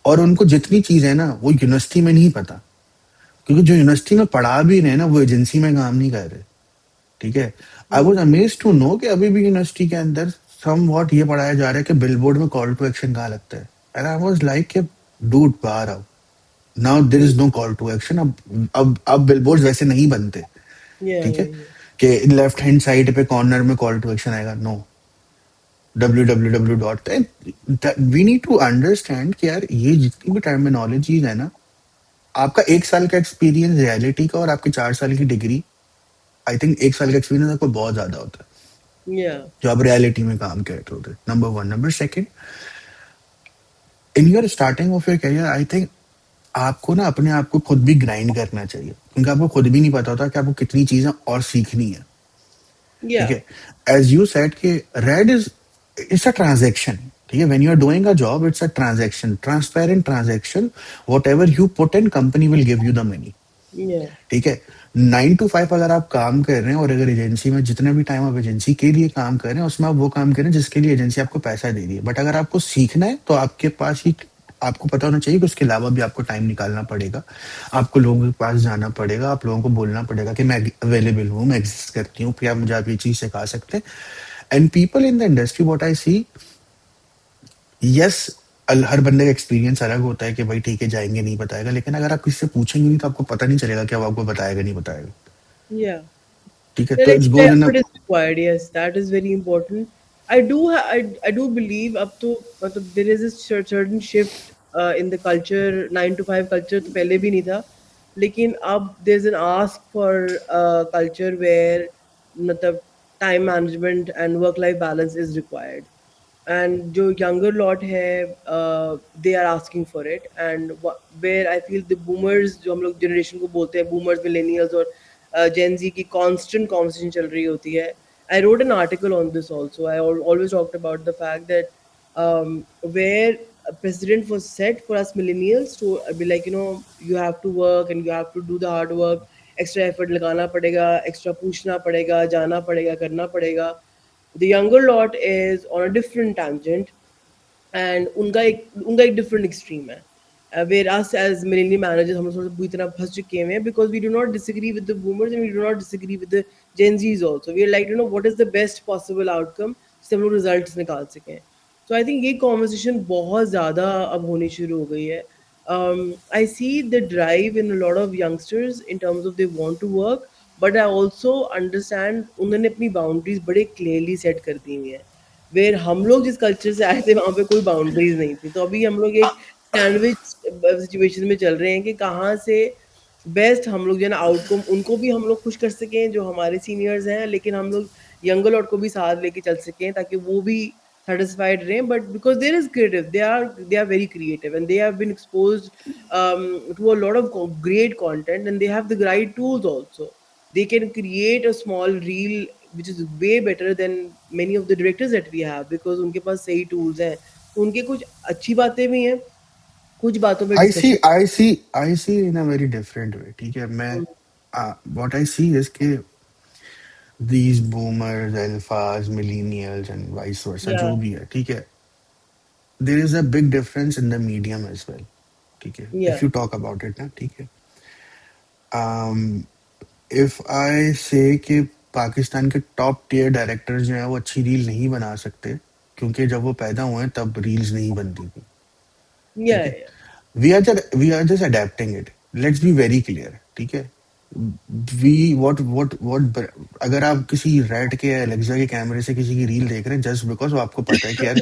और उनको जितनी चीज है ना वो यूनिवर्सिटी में नहीं पता, क्योंकि जो यूनिवर्सिटी में पढ़ा भी रहे हैं ना वो एजेंसी में काम नहीं कर रहे, ठीक है. I was amaze to know कि अभी भी यूनिवर्सिटी के अंदर समवॉट ये पढ़ाया जा रहा है कि बिलबोर्ड में कॉल टू एक्शन कहाँ लगता है, एंड आई वाज लाइक कि डूड बाहर आओ, now there is no call to action. अब बिलबोर्ड वैसे नहीं बनते, Yeah, ठीक yeah, है, yeah. कि लेफ्ट हैंड साइड पे कॉर्नर में कॉल टू एक्शन आएगा, no, www dot. We need to understand कि यार ये जितनी भी टर्मिनोलॉजीज है ना, आपका 1 साल का एक्सपीरियंस रियलिटी का और आपकी 4 साल की डिग्री, आई थिंक 1 साल का एक्सपीरियंस आपको बहुत ज्यादा होता है Yeah. जो आप रियलिटी में काम कर रहे होते हैं। Number one. Number second, in your starting of your career, I think आपको ना अपने आप को खुद भी ग्राइंड करना चाहिए, क्योंकि आपको खुद भी नहीं पता होता कि आपको कितनी चीजें और सीखनी है, ठीक Yeah. है। एज यू सेड कि red is, it's a transaction, ठीक है, when you are doing a job it's a transaction, transparent transaction, whatever you put in company will give you the money, Yeah. ठीक है। 9 to 5 अगर आप काम कर रहे हैं, और अगर एजेंसी में जितना भी टाइम आप एजेंसी के लिए काम कर रहे हैं उसमें आप वो काम करें जिसके लिए एजेंसी आपको पैसा दे रही है, बट अगर आपको सीखना है तो आपके पास ही, आपको पता होना चाहिए कि उसके अलावा भी आपको टाइम निकालना पड़ेगा, आपको लोगों के पास जाना पड़ेगा, आप लोगों को बोलना पड़ेगा कि मैं अवेलेबल हूँ, मैं एग्जिस्ट करती हूँ, क्या मुझे आप ये चीज सिखा सकते हैं। And people in the industry what I see, yes, हर बंदे का एक्सपीरियंस अलग होता है कि भाई ठीक है जाएंगे नहीं बताएगा, लेकिन अगर आप किसी से पूछेंगे नहीं तो आपको पता नहीं चलेगा कि वो आपको बताएगा नहीं बताएगा, Yeah. ठीक है। Yeah, तो like it's the goes in. effort is required. Yes, that is very important. I do believe up to there is a certain shift in the culture. 9 to 5 culture तो पहले भी नहीं था, लेकिन अब there's an ask for culture where मतलब time management and work life balance is required. And जो younger lot है, they are asking for it. And where I feel the boomers, जो हम लोग generation को बोलते हैं, boomers, millennials और Gen Z की constant conversation चल रही होती है. I wrote an article on this also. I always talked about the fact that where a precedent was set for us millennials to be like, you have to work and you have to do the hard work, extra effort लगाना पड़ेगा, extra पूछना पड़ेगा, जाना पड़ेगा, करना पड़ेगा. The younger lot is on a different tangent, and उनका एक different extreme है. Where us as millennial managers हम लोग थोड़ा बुरी तरह फंस चुके हैं, because we do not disagree with the boomers and we do not disagree with the Gen Zs also. We are like, what is the best possible outcome जिससे हम लोग results निकाल सकें. So I think ये conversation बहुत ज़्यादा अब होनी शुरू हो गई है. I see the drive in a lot of youngsters in terms of they want to work, but I also understand उन्होंने अपनी boundaries बड़े clearly set कर दी हुई हैं. वेयर हम लोग जिस कल्चर से आए थे वहाँ पे कोई बाउंड्रीज नहीं थी, तो अभी हम लोग एक सैंडविच सिचुएशन में चल रहे हैं कि कहाँ से बेस्ट हम लोग जो है ना आउटकम, उनको भी हम लोग खुश कर सकें जो हमारे सीनियर्स हैं, लेकिन हम लोग यंगर लॉट को भी साथ लेके चल सकें ताकि वो भी satisfied रहें. But because there is creative, they are very creative and they have been exposed to a lot of great content, and they have the right tools also. They can create a small reel which is way better than many of the directors that we have, because उनके पास सही tools हैं. तो उनके कुछ अच्छी बातें भी हैं, कुछ बातों पे I see discussion. I see I see in a very different way, ठीक है। मैं व्हाट आई सी इज के these boomers, alphas, millennials and vice versa, या जो भी है, ठीक है, there is a big difference in the medium as well, ठीक है। या if you talk about it ना, ठीक है, इफ आई से कि पाकिस्तान के टॉप टियर डायरेक्टर्स जो हैं वो अच्छी रील नहीं बना सकते, क्योंकि जब वो पैदा हुए हैं तब रील्स नहीं बनती थी, या ठीक है। We are just adapting it, let's be very clear, ठीक है। वी व्हाट अगर आप किसी रेड के या एलेक्सा के कैमरे से किसी की रील देख रहे हैं जस्ट बिकॉज वो आपको पता है कि यार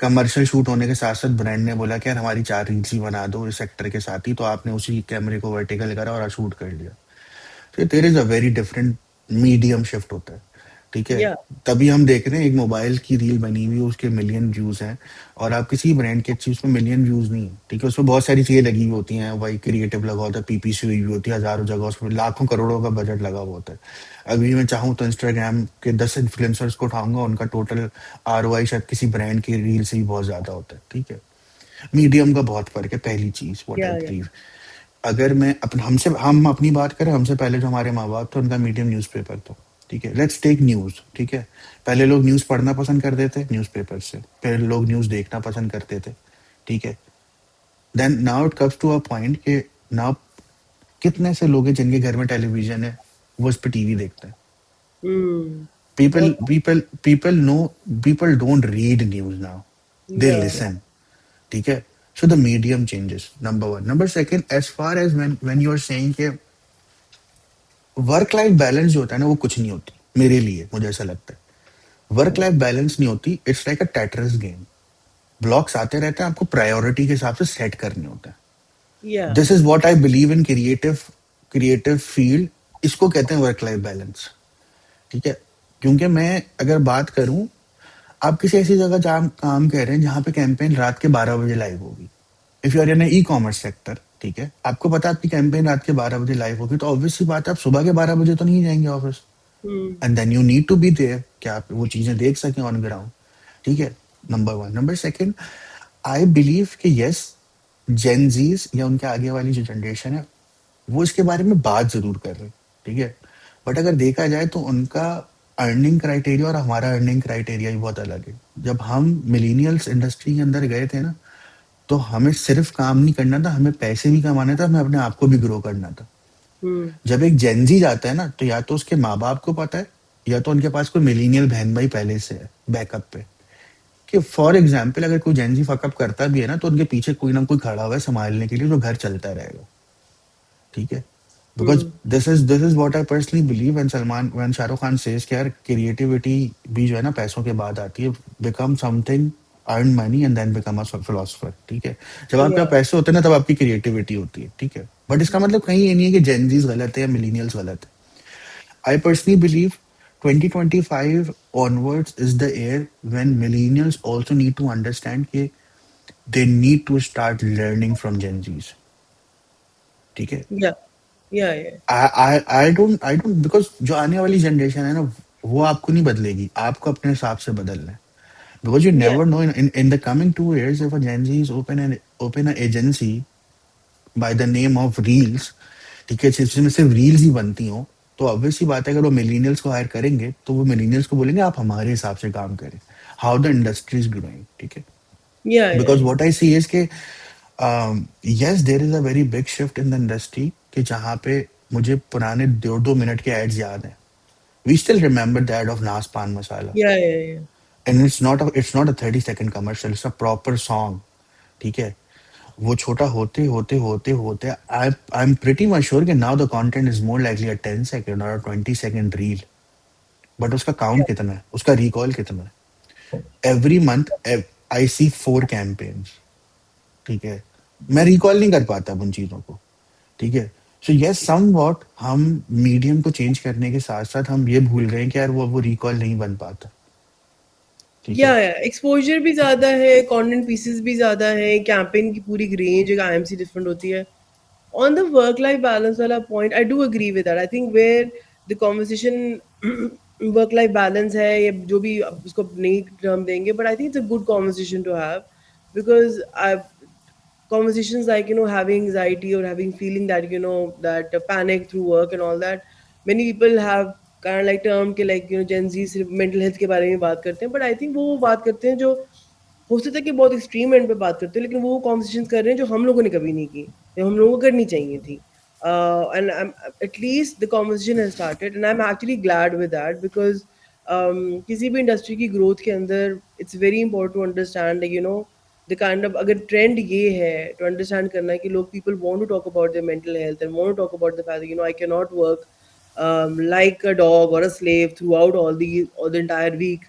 कमर्शियल शूट होने के साथ साथ ब्रांड ने बोला कि यार हमारी 4 रील्स ही बना दो इस सेक्टर के साथ ही, तो आपने उसी कैमरे को वर्टिकल करा और शूट कर लिया। तो there is a very different medium shift होता है, ठीक है। या तभी हम देख रहे हैं एक मोबाइल की रील बनी हुई है, उसके मिलियन व्यूज हैं, और आप किसी ब्रांड की अच्छी, उसमें मिलियन व्यूज नहीं है, ठीक है, उसमें बहुत सारी चीजें लगी हुई होती हैं, वही क्रिएटिव लगा होता है, पीपीसी हुई हुई होती है हजारों जगह, उसमें लाखों करोड़ों का बजट लगा हुआ होता है। अभी मैं चाहूँ तो इंस्टाग्राम के 10 इन्फ्लुएंसर्स को उठाऊंगा, उनका टोटल ROI शायद किसी ब्रांड की रील से भी बहुत ज्यादा होता है, ठीक है। मीडियम का बहुत फर्क है, पहली चीज व्हाट आई या बिलीव। अगर मैं हम अपनी बात करें, हमसे पहले जो हमारे माँ बाप थे उनका मीडियम न्यूज़पेपर था, ठीक है। लेट्स टेक न्यूज़, ठीक है। पहले लोग न्यूज़ पढ़ना पसंद करते थे न्यूज़पेपर से, फिर लोग न्यूज़ देखना पसंद करते थे, ठीक है। Then now it comes to a point कि नाउ कितने से लोग हैं जिनके घर में टेलीविजन है, वो इस पे टीवी देखते हैं, Okay. people know, people don't read news now, they Yeah. listen. ठीक है. So the medium changes, number one. Number second, as far as when you are saying कि वर्क लाइफ बैलेंस जो होता है ना वो कुछ नहीं होती मेरे लिए, मुझे ऐसा लगता है वर्क लाइफ बैलेंस नहीं होती. It's like a Tetris game. Blocks आते रहते हैं, आपको प्रायोरिटी के हिसाब से सेट करने होते हैं. Yeah. This is what I believe in creative creative field. इसको कहते हैं वर्क लाइफ बैलेंस. ठीक है. क्योंकि मैं अगर बात करूं, आप किसी ऐसी जगह जहाँ काम कर रहे हैं जहाँ पे कैंपेन रात के 12 बजे लाइव होगी. If you are in e commerce sector, ठीक है, आपको पता है आपकी कैंपेन रात के 12 बजे लाइव होगी, तो ऑब्वियस सी बात है आप सुबह के 12 बजे तो नहीं जाएंगे office. Hmm. And then you need to be there कि आप वो चीजें देख सकें ऑन ग्राउंड. ठीक है. Number one. Number second, I believe कि यस, जेनजीज या उनके आगे वाली जो जनरेशन है वो इसके बारे में बात जरूर कर रहे हैं. ठीक है. बट अगर देखा जाए तो उनका अर्निंग क्राइटेरिया और हमारा अर्निंग क्राइटेरिया भी बहुत अलग है. जब हम मिलीनियल्स इंडस्ट्री के अंदर गए थे ना, तो हमें सिर्फ काम नहीं करना था, हमें पैसे भी कमाना था, हमें अपने आप को भी ग्रो करना था. Hmm. जब एक जेनजी जाता है ना, तो या तो उसके माँ बाप को पता है, या तो उनके पास कोई मिलीनियल बहन भाई पहले से है बैकअप पे. कि फॉर एग्जाम्पल अगर कोई जेनजी फकअप करता भी है ना, तो उनके पीछे कोई ना कोई खड़ा हुआ है संभालने के लिए, जो घर चलता रहेगा. ठीक है. Because Hmm. This is what I personally believe. When Shahrukh Khan says कि यार क्रिएटिविटी भी जो है ना पैसों के बाद आती है, become something, earn money and then become a philosopher. ठीक है. जब आपके पास Yeah. पैसे होते हैं ना, तब आपकी क्रिएटिविटी होती है. ठीक है. बट इसका मतलब कहीं ये नहीं है कि जेनजीज गलत है या मिलीनियल्स गलत है. आई personally believe 2025 onwards is the year when millennials also need to understand कि they need to start learning from Gen Zs. ठीक है. Yeah. Yeah. Yeah. I don't because जो आने वाली जनरेशन है ना, वो आपको नहीं बदलेगी, आपको अपने हिसाब से बदलना है. Because you Yeah. Never know in the coming 2 years if a Gen Z is open an agency by the name of Reels. ठीक है. जिसमें सिर्फ रील्स ही बनती हो, तो ऑब्वियस सी बात है, अगर वो मिलीनियल्स को हायर करेंगे तो वो मिलीनियल्स को बोलेंगे आप हमारे हिसाब से काम करें. How the industry is growing. ठीक है. Yeah. Because Yeah. What I see is के yes there is a very big shift in the industry, कि जहाँ पे मुझे पुराने 2-2 मिनट के एड्स याद हैं. We still remember the ad of Nas Pan Masala. Yeah. Yeah. Yeah. And it's not a 30-second commercial, it's a proper song. ठीक है. वो छोटा होते होते होते होते I'm pretty much sure कि now the content is more likely a 10 second or a 20 second reel. But उसका काउंट कितना है, उसका रिकॉल कितना है. Every month I see 4 campaigns. ठीक है. मैं रिकॉल नहीं कर पाता अब उन चीजों को. ठीक है. सो यस, सम वॉट हम मीडियम को चेंज करने के साथ साथ हम ये भूल गए कि यार वो रिकॉल नहीं बन पाता. ठीक या है. एक्सपोजर भी ज़्यादा है, कंटेंट पीसेस भी ज़्यादा है, कैंपेन की पूरी रेंज एक आईएमसी डिफरेंट होती है. On the work life balance wala point, I do agree with that. I think where the conversation work life balance hai ya jo bhi आप उसको नई term देंगे, but I think it's a good conversation to have, because I've conversations like, having anxiety or having feeling that, that panic through work and all that, many people have kind of like term के like, Gen Z सिर्फ mental health के बारे में बात करते हैं, but I think वो बात करते हैं जो हो सकता है कि बहुत एक्सट्रीम एंड पे बात करते हैं, लेकिन वो कॉन्वर्सेशन कर रहे हैं जो हम लोगों ने कभी नहीं की, या हम लोगों को करनी चाहिए थी. And at least the conversation has started and I am actually glad with that, because किसी भी इंडस्ट्री की ग्रोथ के अंदर it's very important to understand, the kind of, अगर ट्रेंड ये है टू अंडरस्टैंड करना है कि लोग, people want to talk about their mental health and want to talk about the fact, I can not work like a dog or a slave throughout all the entire week.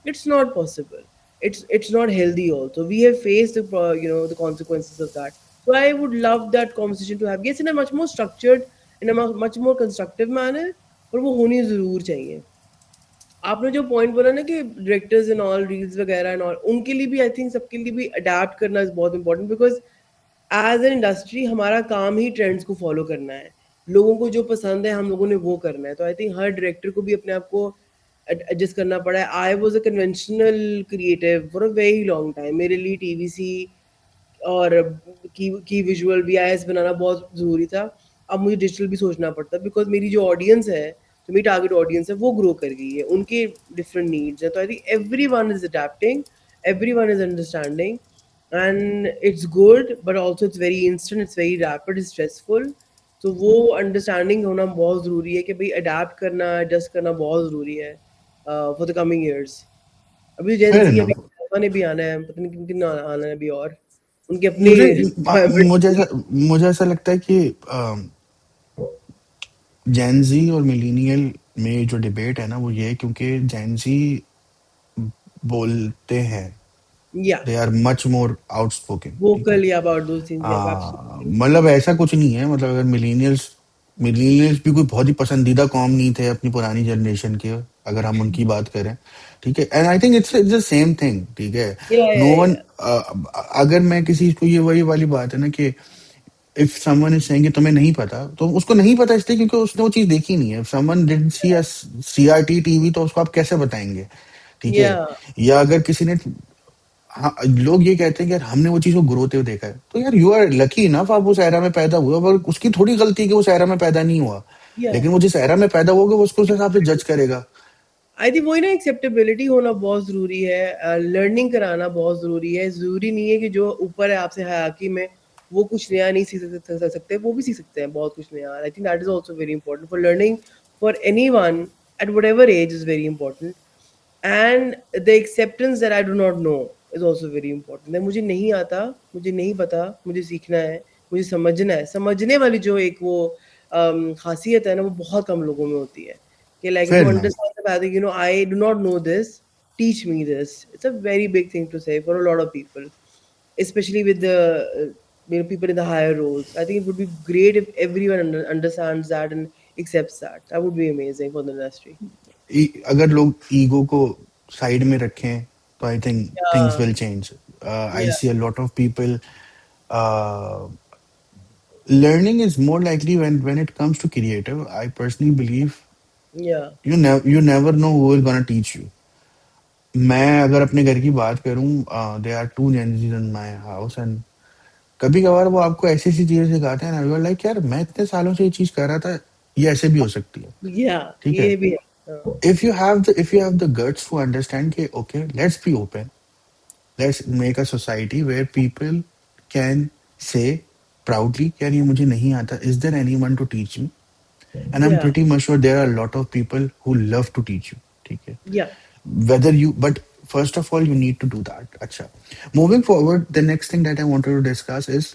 It's not possible. It's not healthy also. We have faced the consequences of that. So I would love that conversation to have, yes, in a much more structured, in a much more constructive manner, पर वो होनी ज़रूर चाहिए. आपने जो point बोला ना कि डायरेक्टर्स एंड ऑल, रील्स वगैरह एंड ऑल, उनके लिए भी, आई थिंक सबके लिए भी अडेप्ट करना इज बहुत important, because as an industry हमारा काम ही ट्रेंड्स को फॉलो करना है. लोगों को जो पसंद है हम लोगों ने वो करना है. तो आई थिंक हर डायरेक्टर को भी अपने आप को एडजस्ट करना पड़ा है. I was a conventional creative for a very long time. मेरे लिए टीवीसी और की विजुअल वीआईएस बनाना बहुत ज़रूरी था. अब मुझे डिजिटल भी सोचना पड़ता है, बिकॉज मेरी जो ऑडियंस है, जो मेरी टारगेट ऑडियंस है, वो ग्रो कर गई है, उनके डिफरेंट नीड्स हैं. तो I think every one is adapting, every one is understanding, and it's good, but also it's very instant, it's very rapid, it's stressful. तो वो अंडरस्टैंडिंग होना बहुत ज़रूरी है कि भाई अडेप्ट करना, एडजस्ट करना बहुत ज़रूरी है. For the coming years. अभी जेन फेयर ज़ी अभी इनफ. ने भी आना है, पता नहीं किन-किन आना है अभी और. उनकी अपनी मुझे रिक्वायरमेंट्स मुझे होंगी. ऐसा मुझे ऐसा लगता है कि जेनजी और मिलीनियल में जो डिबेट है ना वो ये है क्योंकि जेनजी बोलते हैं, या they are much more outspoken, ठीक है. वोकल या about those things, yes absolutely. मतलब ऐसा कुछ नहीं है, मतलब अगर मिलीनियल्स मिलीनियल्स भी कोई बहुत ही पसंदीदा कौम नहीं थे अपनी पुरानी जनरेशन के, अगर हम उनकी बात करें, ठीक है. And I think it's the same thing, ठीक है. नो वन, या. अगर मैं किसी को, ये वही वाली बात है ना कि इफ समवन इज सेइंग कि तुम्हें नहीं पता, तो उसको नहीं पता इसलिए क्योंकि उसने वो चीज देखी नहीं है. If someone didn't see a CRT TV तो उसको आप कैसे बताएंगे, ठीक है. या. या अगर किसी ने, हाँ, लोग ये कहते हैं कि यार हमने वो चीज को ग्रो होते हुए देखा है, तो यार यू आर लकी इनफ, आप उस एरा में पैदा हुए, और उसकी थोड़ी गलती है कि उस एरा में पैदा नहीं हुआ. या. लेकिन वो जिस एरा में पैदा होगा वो उसको उस हिसाब से जज करेगा. आई थिंक वही ना, एक्सेप्टेबिलिटी होना बहुत ज़रूरी है, लर्निंग कराना बहुत ज़रूरी है. ज़रूरी नहीं है कि जो ऊपर है आपसे हायरार्की में, वो कुछ नया नहीं सीख सकते, वो भी सीख सकते हैं बहुत कुछ नया. I think that is also very important for learning, for anyone at whatever age is very important. And the acceptance that I do not know is also very important. मुझे नहीं आता, मुझे नहीं पता, मुझे सीखना है, मुझे समझना है. समझने वाली जो एक वो खासियत है ना, वो बहुत कम लोगों में होती है. कि लाइक टू फिर ना, understand the fact, you know, I do not no this, teach me this. It's a very big thing to say for a lot of people, especially with the people in the higher roles. I think it would be great if everyone understands that and accepts that. That would be amazing for the industry. अगर लोग ego को side में रखें तो I think things Yeah, will change. I yeah, see a lot of people, learning is more likely when it comes to creative. I personally believe yeah, you never know who is gonna teach you. मैं अगर अपने घर की बात करूं, they are two Gen Zs in my house, and कभी कभार वो आपको ऐसी ऐसी चीजें सिखाते हैं ना, यू आर लाइक यार मैं इतने सालों से ये चीज कर रहा था, ये ऐसे भी हो सकती है, yeah. ठीक है. ये भी है. हाँ. If you have the guts to understand कि okay, let's be open, let's make a society where people can say proudly यार ये मुझे नहीं आता, is there anyone to teach me. And I'm Yeah, pretty much sure there are a lot of people who love to teach you, ठीक है. yeah. Whether you, but first of all you need to do that. Acha, moving forward, the next thing that I wanted to discuss is,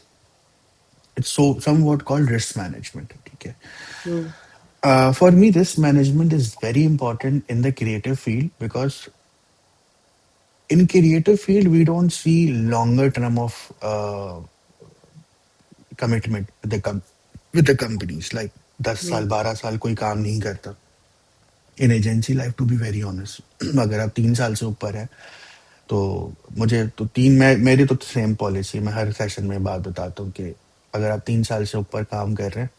it's so somewhat called risk management, okay. Hmm. For me risk management is very important in the creative field because in creative field we don't see longer term of commitment with with the companies, like 10 Hmm. साल 12 साल कोई काम नहीं करता. In agency life, to be very honest, अगर आप 3 साल से ऊपर है तो, मुझे तो तीन, मैं मेरी तो सेम पॉलिसी है, मैं हर सेशन में बात बताता हूँ कि अगर आप 3 साल से ऊपर काम कर रहे हैं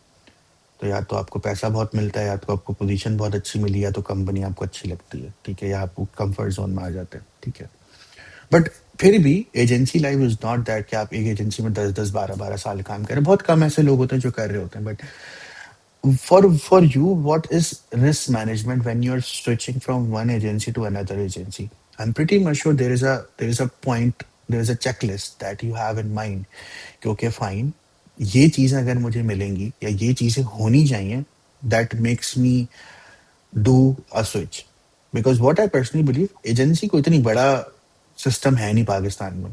तो या तो आपको पैसा बहुत मिलता है, या तो आपको पोजीशन बहुत अच्छी मिली, या तो कंपनी आपको अच्छी लगती है, ठीक है, या आप कंफर्ट जोन में आ जाते हैं, ठीक है. बट फिर भी agency life is not that कि आप एक एजेंसी में 10 10 12 12 साल काम करें. बहुत कम ऐसे लोग होते हैं जो कर रहे होते हैं. But for you, what is risk management when you're switching from one agency to another agency? I'm pretty much sure there is a point, there is a checklist that you have in mind कि okay fine, ये चीजें अगर मुझे मिलेंगी या ये चीजें होनी चाहिए, that makes me do a switch. Because what I personally believe, agency को इतनी बड़ा सिस्टम है नहीं पाकिस्तान में.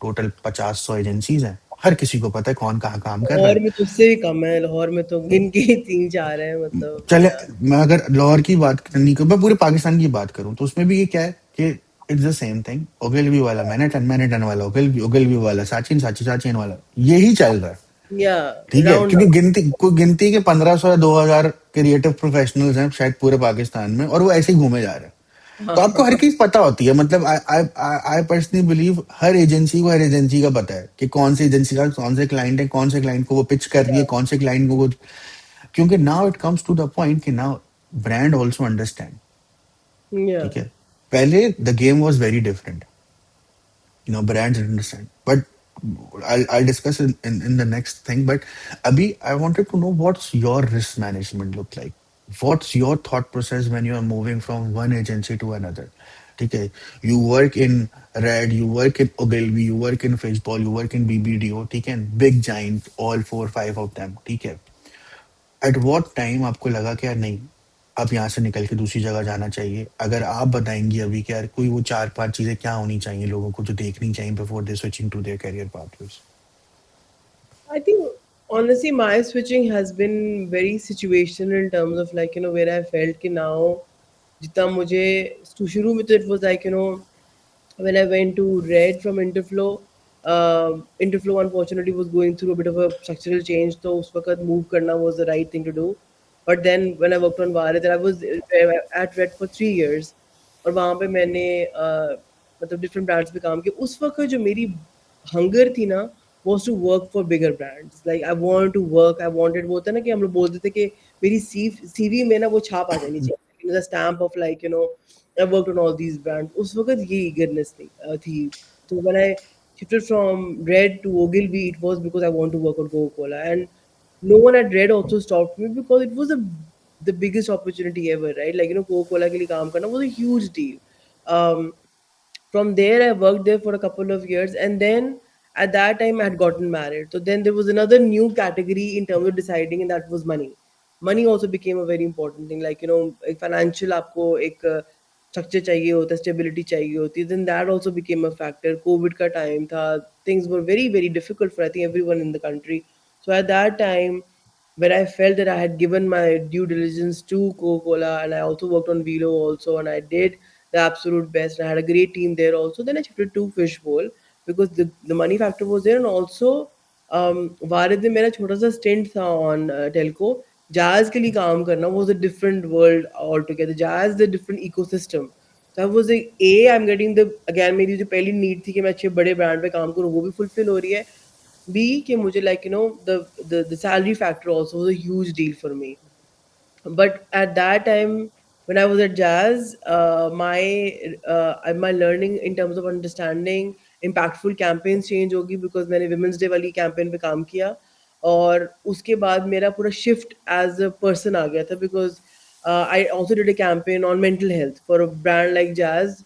टोटल 50 100 एजेंसीज हैं, हर किसी को पता है कौन कहाँ काम कर रहा लाहौर है. में तो उससे भी कम है. लाहौर में तो गिन के ही 3 4 है, मतलब चले, या. मैं अगर लाहौर की बात करनी को, मैं पूरे पाकिस्तान की बात करूं तो उसमें भी ये क्या है कि it's the same thing. Ogilvy वाला मैंने टन वाला ओगिलवी वाला साचिन साची साचिन वाला, यही चल रहा है, या. ठीक है. राउंड क्योंकि अप. गिनती के 1500 या 2000 क्रिएटिव प्रोफेशनल्स हैं शायद पूरे पाकिस्तान में, और वो ऐसे ही घूमे जा रहे हैं. तो आपको हर चीज पता होती है, मतलब आई पर्सनली बिलीव हर एजेंसी को, हर एजेंसी का पता है कि कौन सी एजेंसी का कौन से क्लाइंट है, कौन से क्लाइंट को वो पिच कर रही है, कौन से क्लाइंट को वो, क्योंकि now it comes to the point कि now brand also understand, yeah. ठीक है. पहले the game was very different, brands understand, but I'll discuss in the next thing. But Abhi, I wanted to know what's your risk management look like. What's your thought process when you are moving from one agency to another? Okay, you work in Red, you work in Ogilvy, you work in Fishball, you work in BBDO, okay, big giant, all 4 5 of them, okay. At what time आपको लगा कि यार नहीं, अब यहाँ से निकल के दूसरी जगह जाना चाहिए। अगर आप बताएँगी अभी कि यार कोई वो 4-5 चीज़ें क्या होनी चाहिए लोगों को जो देखनी चाहिए before they switching to their career pathways? I think honestly, my switching has been very situational in terms of like where I felt कि now जितना मुझे शुरू में तो it was like when I went to Red from Interflow, Interflow unfortunately was going through a bit of a structural change, so उस वक्त move करना was the right thing to do. But then when I worked on Bharat, I was at Red for 3 years, और वहाँ पे मैंने मतलब different brands पे काम किया. उस वक्त जो मेरी hunger थी ना was to work for bigger brands. Like I wanted to work, I wanted वो होता है ना कि हम लोग बोलते थे कि मेरी CV में ना वो छाप आ जानी चाहिए. The stamp of like I worked on all these brands. उस वक्त ये eagerness थी. So when I shifted from Red to Ogilvy, it was because I want to work on Coca-Cola, and no one at Red also stopped me because it was the biggest opportunity ever, right? Like Coca-Cola के लिए काम करना was a huge deal. Um, from there I worked there for a couple of years, and then at that time I had gotten married, so then there was another new category in terms of deciding, and that was money also became a very important thing, like एक financial आपको एक structure चाहिए होता है, stability चाहिए होती है, then that also became a factor. COVID का time था, things were very very difficult for I think everyone in the country. So at that time when I felt that I had given my due diligence to Coca-Cola, and I also worked on Velo also, and I did the absolute best. And I had a great team there also. Then I shifted to Fishbowl because the money factor was there, and also वारिद में मेरा छोटा सा stint था on telco. Jazz के लिए काम करना was a different world altogether. Jazz the different ecosystem. So I was like, I'm getting the again मेरी जो पहली need थी कि मैं अच्छे बड़े brand पे काम करूँ वो भी fulfill हो रही है. B कि मुझे like the salary factor also was a huge deal for me. But at that time when I was at Jazz, my learning in terms of understanding impactful campaigns change होगी because मैंने Women's Day वाली campaign पे काम किया, और उसके बाद मेरा पूरा shift as a person आ गया था because I also did a campaign on mental health for a brand like Jazz.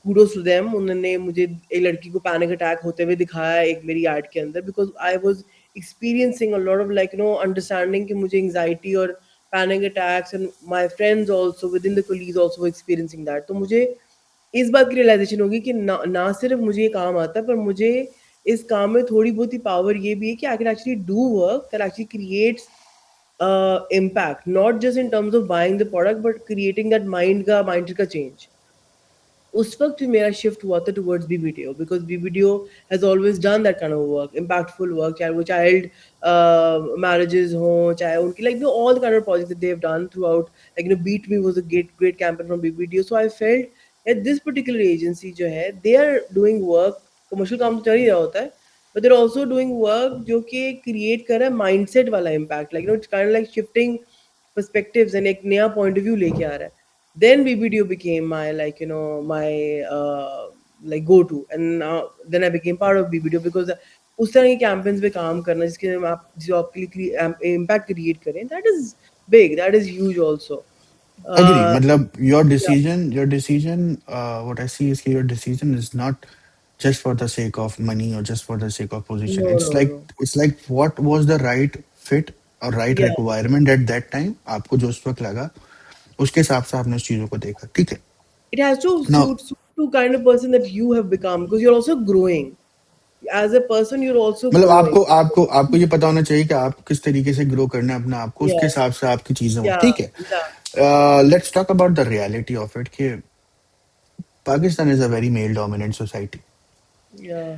Kudos to them, उन्होंने मुझे एक लड़की को पैनिक अटैक होते हुए दिखाया एक मेरी एड के अंदर, because I was experiencing a lot of like understanding कि मुझे anxiety और panic attacks, and my friends also within the colleagues also were experiencing that. तो मुझे इस बात की रियलाइजेशन होगी कि ना सिर्फ मुझे ये काम आता है, पर मुझे इस काम में थोड़ी बहुत ही पावर ये भी है कि I can actually do work that actually creates impact, not just in terms of buying the product but creating that mindset का change. उस वक्त भी मेरा शिफ्ट हुआ था towards BBDO, because BBDO has always done that kind of work, impactful work, चाहे वो child marriages हों, चाहे उनकी like all kind of projects they have done throughout, like beat me was a great great campaign from BBDO. So I felt that this particular agency जो है they are doing work, commercial काम तो चल ही रहा होता है, but they're also doing work जो कि क्रिएट कर रहा है माइंडसेट वाला impact, like it's kind like shifting perspectives and एक नया पॉइंट ऑफ व्यू लेके आ रहा है. Then BBDO became my my like go to, and then I became part of BBDO because उस तरह के campaigns पे काम करना जिसके आप जो आपके लिए impact create करें, that is big, that is huge also. Agree. uh, मतलब yeah, your decision, what I see is your decision is not just for the sake of money or just for the sake of position. no no no, It's like what was the right fit or right yeah, requirement at that time. आपको जो उस वक्त लगा, उसके हिसाब से आपने उस चीजों को देखा, ठीक है? it has to Now, suit to kind of person that you have become, because you're also growing as a person, you're also मतलब growing. आपको आपको आपको ये पता होना चाहिए कि आप किस तरीके से ग्रो करना है अपने आप को, उसके Yeah, हिसाब से आपकी चीजें हो, yeah, ठीक है? yeah, let's talk about the reality of it कि Pakistan is a very male dominant society. yeah.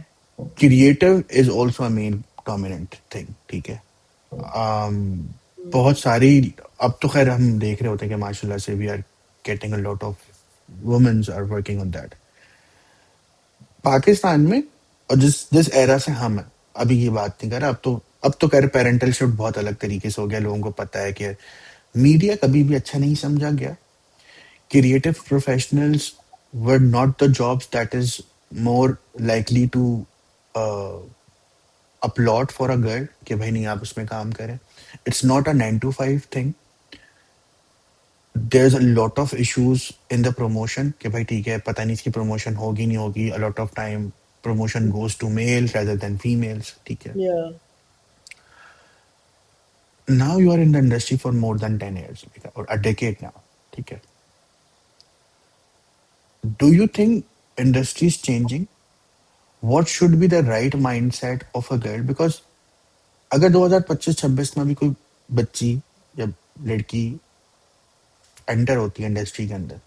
Creative is also a men dominant thing, ठीक है? um, Mm. बहुत सारी, अब तो खैर हम देख रहे होते हैं कि माशाल्लाह से we are getting a lot of womens are working on that. Pakistan में और जिस जिस एरा से हम हैं, अभी ये बात नहीं कर रहा, अब तो कह रहे पेरेंटल शिफ्ट बहुत अलग तरीके से हो गया, लोगों को पता है कि मीडिया कभी भी अच्छा नहीं समझा गया. Creative professionals were not the jobs that is more likely to अपलॉट फॉर अ गर्ल कि भाई नहीं आप उसमें काम करें. It's not a 9 to 5 thing. there's a lot of issues in the promotion कि भाई ठीक है पता नहीं इसकी promotion होगी नहीं होगी. A lot of time promotion goes to male rather than females, ठीक है? Yeah. now you are in the industry for more than 10 years or a decade now. Okay. Do you think industry is changing? What should be the right mindset of a girl? Because अगर 2025-26 में भी कोई बच्ची या लड़की enter होती है industry के अंदर,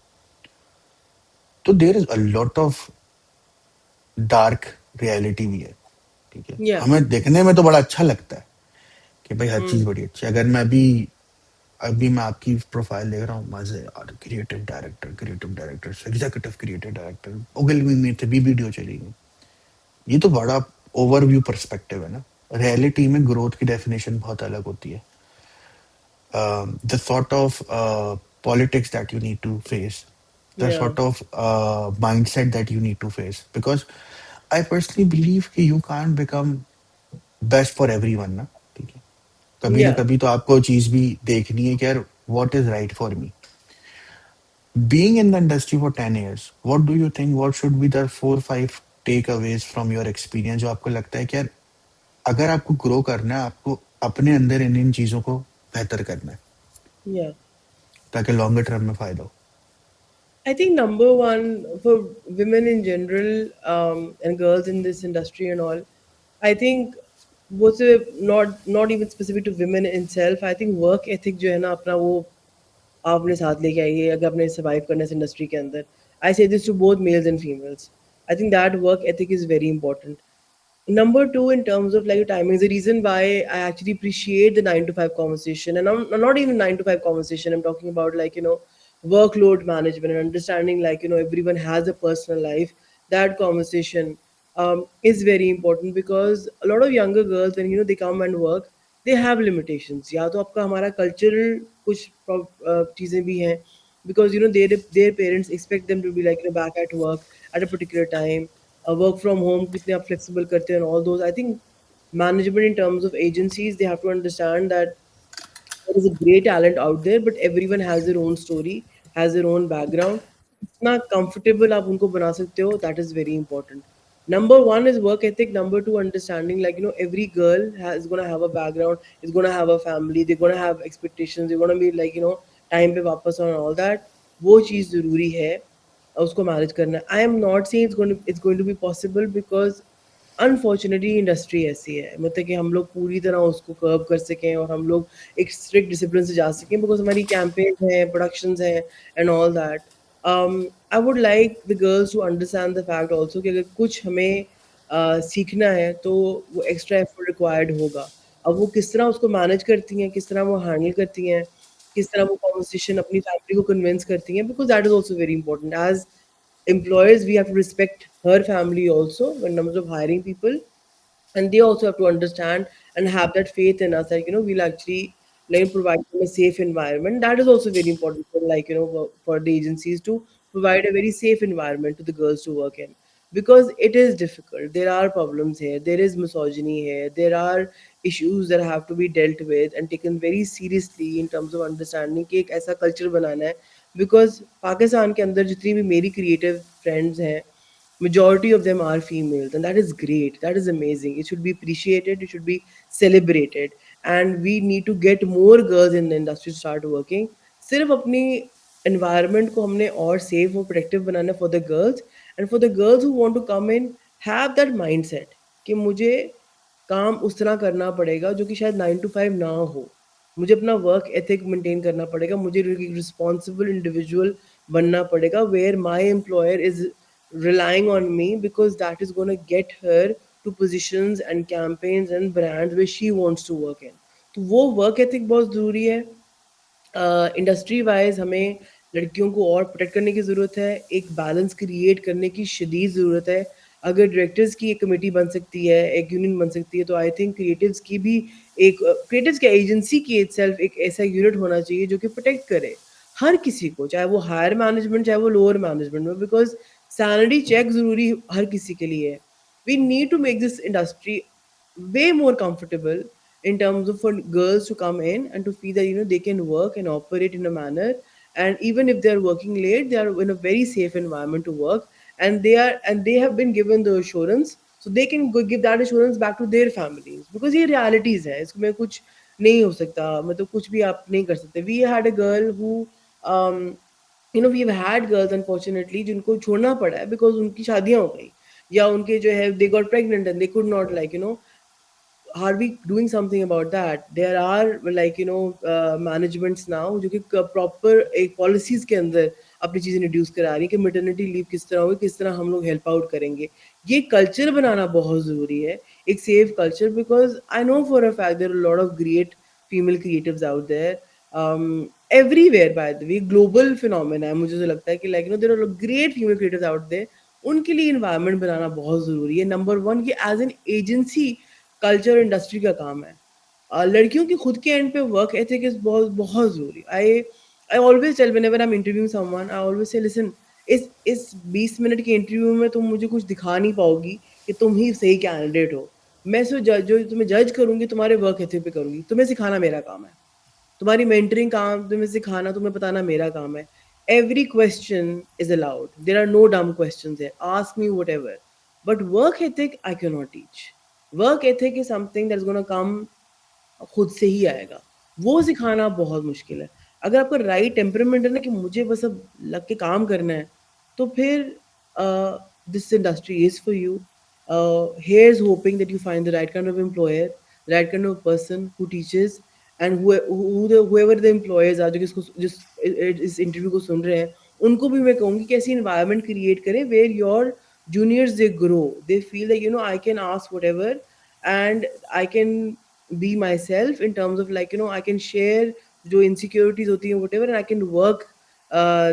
तो there is a lot of dark reality भी है। ठीक है, Yeah. हमें देखने में तो बड़ा अच्छा लगता है कि भाई हर चीज Mm. बड़ी अच्छी है। अगर मैं अभी अभी मैं आपकी प्रोफाइल देख रहा हूँ, मजे यार, creative director, executive creative director, Ogilvy में थे भी वीडियो चलेगी। ये तो बड़ा ओवरव्यू पर्सपेक्टिव है ना। रियलिटी में ग्रोथ की डेफिनेशन बहुत अलग होती है। The sort of politics that you need to face, the Yeah. sort of mindset that you need to face. Because I personally believe कि you can't become best for everyone ना। ठीक है, कभी ना Yeah. कभी तो आपको चीज भी देखनी है कि यार what is right for me. Being in the industry for 10 years, what do you think, what should be the 4 5 takeaways from your experience जो आपको लगता है कि यार अगर आपको ग्रो करना है, आपको अपने अंदर इन इन चीजों को बेहतर करना है Yeah. ताकि लॉन्गर टर्म में फायदा हो। I think number one for women in general, and girls in this industry and all, I think वो not even specific to women itself. I think work ethic जो है ना अपना वो आप अपने साथ लेके आइए अगर आपने सर्वाइव करना है इस इंडस्ट्री के अंदर. I say this to both males and females. I think that work ethic is very important. Number two, in terms of like timing, the reason why I actually appreciate the 9 to 5 conversation, and I'm not even 9 to 5 conversation. I'm talking about like workload management and understanding like everyone has a personal life. That conversation is very important because a lot of younger girls when they come and work, they have limitations. या तो आपका हमारा cultural कुछ चीजें भी हैं because their parents expect them to be like back at work at a particular time, work from home कितने आप flexible करते हैं and all those. I think management in terms of agencies, they have to understand that there is a great talent out there, but everyone has their own story, has their own background. कितना comfortable आप उनको बना सकते हो, that is very important. Number one is work ethic. Number two, understanding like every girl is gonna have a background, is gonna have a family, they're gonna have expectations, they're gonna be like time पे वापस और all that. वो चीज़ ज़रूरी है उसको manage करना. I am not saying it's going to be possible because unfortunately industry ऐसी है मतलब कि हम लोग पूरी तरह उसको कर्व कर सकें और हम लोग एक स्ट्रिक्ट डिसिप्लिन से जा सकें बिकॉज हमारी कैंपेन्स हैं प्रोडक्शंस हैं and all that. I would like the girls to understand the fact also कि अगर कुछ हमें सीखना है तो वो एक्स्ट्रा एफर्ट रिक्वायर्ड होगा. अब वो किस तरह उसको मैनेज करती हैं, किस तरह वो हैंडल करती हैं, किस तरह वो कॉन्वर्सेशन अपनी फैमिली को कन्विंस करती हैं, because that is also very important. As employers, we have to respect her family also in terms of hiring people, and they also have to understand and have that faith in us that we'll actually like provide them a safe environment. That is also very important for like for the agencies to provide a very safe environment to the girls to work in, because it is difficult. There are problems here, there is misogyny here, there are issues that have to be dealt with and taken very seriously in terms of understanding कि एक ऐसा culture बनाना है. Because Pakistan के अंदर जितनी भी मेरी creative friends हैं, majority of them are females, and that is great, that is amazing. It should be appreciated, it should be celebrated, and we need to get more girls in the industry to start working. सिर्फ अपनी environment को हमने और safe और protective banana for the girls, and for the girls who want to come in, have that mindset कि मुझे काम उस तरह करना पड़ेगा जो कि शायद 9 to 5 ना हो. मुझे अपना वर्क एथिक मेंटेन करना पड़ेगा, मुझे रिस्पॉन्सिबल इंडिविजुअल बनना पड़ेगा where my employer is relying on me, because that is going to get her to positions and campaigns and brands where she wants to work in. तो वो work ethic बहुत ज़रूरी है. इंडस्ट्री वाइज हमें लड़कियों को और प्रोटेक्ट करने की ज़रूरत है, एक बैलेंस क्रिएट करने की शदीद ज़रूरत है. अगर डायरेक्टर्स की एक कमेटी बन सकती है, एक यूनियन बन सकती है, तो आई थिंक क्रिएटिव्स की भी एक क्रिएटिव्स की एजेंसी की इटसेल्फ एक ऐसा यूनिट होना चाहिए जो कि प्रोटेक्ट करे हर किसी को, चाहे वो हायर मैनेजमेंट चाहे वो लोअर मैनेजमेंट में, बिकॉज सैलरी चेक ज़रूरी हर किसी के लिए है. We need to make this industry way more comfortable in terms of for girls to come in and to feel that they can work and operate in a manner, and even if they're working late, they are in a very safe environment to work, and they have been given the assurance, so they can give that assurance back to their families, because ये realities है, इसमें कुछ नहीं हो सकता, मतलब कुछ भी आप नहीं कर सकते। We had a girl who we have had girls unfortunately जिनको छोड़ना पड़ा है बिकॉज उनकी शादियां हो गई, या उनके जो है they got pregnant and they could not like are we doing something about that? There are like managements now जो कि proper एक policies के अंदर अपनी चीजें introduce करा रही है कि maternity leave किस तरह होगी, किस तरह हम लोग help out करेंगे। ये culture बनाना बहुत ज़रूरी है, एक safe culture, because I know for a fact there are a lot of great female creatives out there, everywhere by the way, global phenomena है, मुझे तो लगता है कि like there are great female creatives out there, उनके लिए environment बनाना बहुत ज़रूरी है। नंबर वन कि as an agency culture industry का काम है। लड़कियों की खुद के एंड पे वर्क एथिक इज बहुत बहुत जरूरी। I always tell whenever I am interviewing someone, I always say listen, इस 20 मिनट के इंटरव्यू में तुम मुझे कुछ दिखा नहीं पाओगी कि तुम ही सही कैंडिडेट हो। मैं सिर्फ जो तुम्हें जज करूंगी तुम्हारे वर्क एथिक पे करूंगी, तुम्हें सिखाना मेरा काम है, तुम्हारी मेंटरिंग काम तुम्हें सिखाना, तुम्हें बताना मेरा काम है। Every question is allowed, there are no dumb question है, ask me whatever, but work ethic I can not teach. Work ethic is something that is gonna come, खुद से ही आएगा, वो सिखाना बहुत मुश्किल है। अगर आपका राइट टेम्परामेंट है ना कि मुझे बस अब लग के काम करना है, तो फिर this industry is for you. Here's hoping that you find the right kind of employer, the right kind of person who teaches, and whoever the employers are जो किसको जिस इस इंटरव्यू को सुन रहे हैं, उनको भी मैं कहूँगी कि ऐसी environment create करें where your juniors they grow, they feel that I can ask whatever, and I can be myself in terms of like I can share जो insecurities होती हैं whatever, and I can work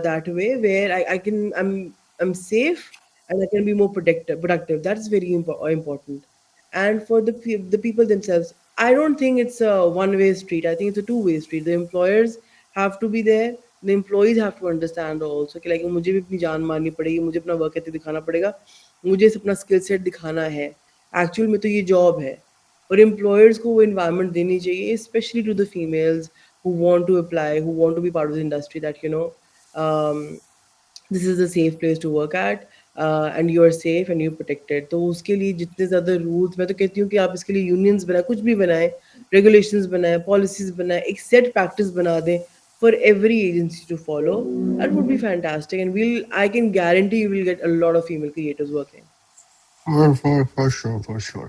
that way where I can I'm safe, and I can be more productive. That's very important. And for the people themselves, I don't think it's a one-way street. I think it's a two-way street. The employers have to be there. The employees have to understand also कि like मुझे भी अपनी जान मारनी पड़ेगी, मुझे अपना work ethic दिखाना पड़ेगा, मुझे अपना स्किल सेट दिखाना है। एक्चुअल में तो ये जॉब है, और एम्प्लॉयर्स को वो इन्वायरमेंट देनी चाहिए, specially to the females who want to apply, who want to be part of the industry, that um, this is a safe place to work at, and you are safe and you're protected। तो उसके लिए जितने ज़्यादा rules, मैं तो कहती हूँ कि आप इसके लिए यूनियंस बनाए, कुछ भी बनाए, रेगुलेशंस बनाए, पॉलिसीज बनाए, एक सेट प्रैक्टिस बना दें for every agency to follow, that would be fantastic, and I can guarantee you will get a lot of female creators working. For sure, for sure.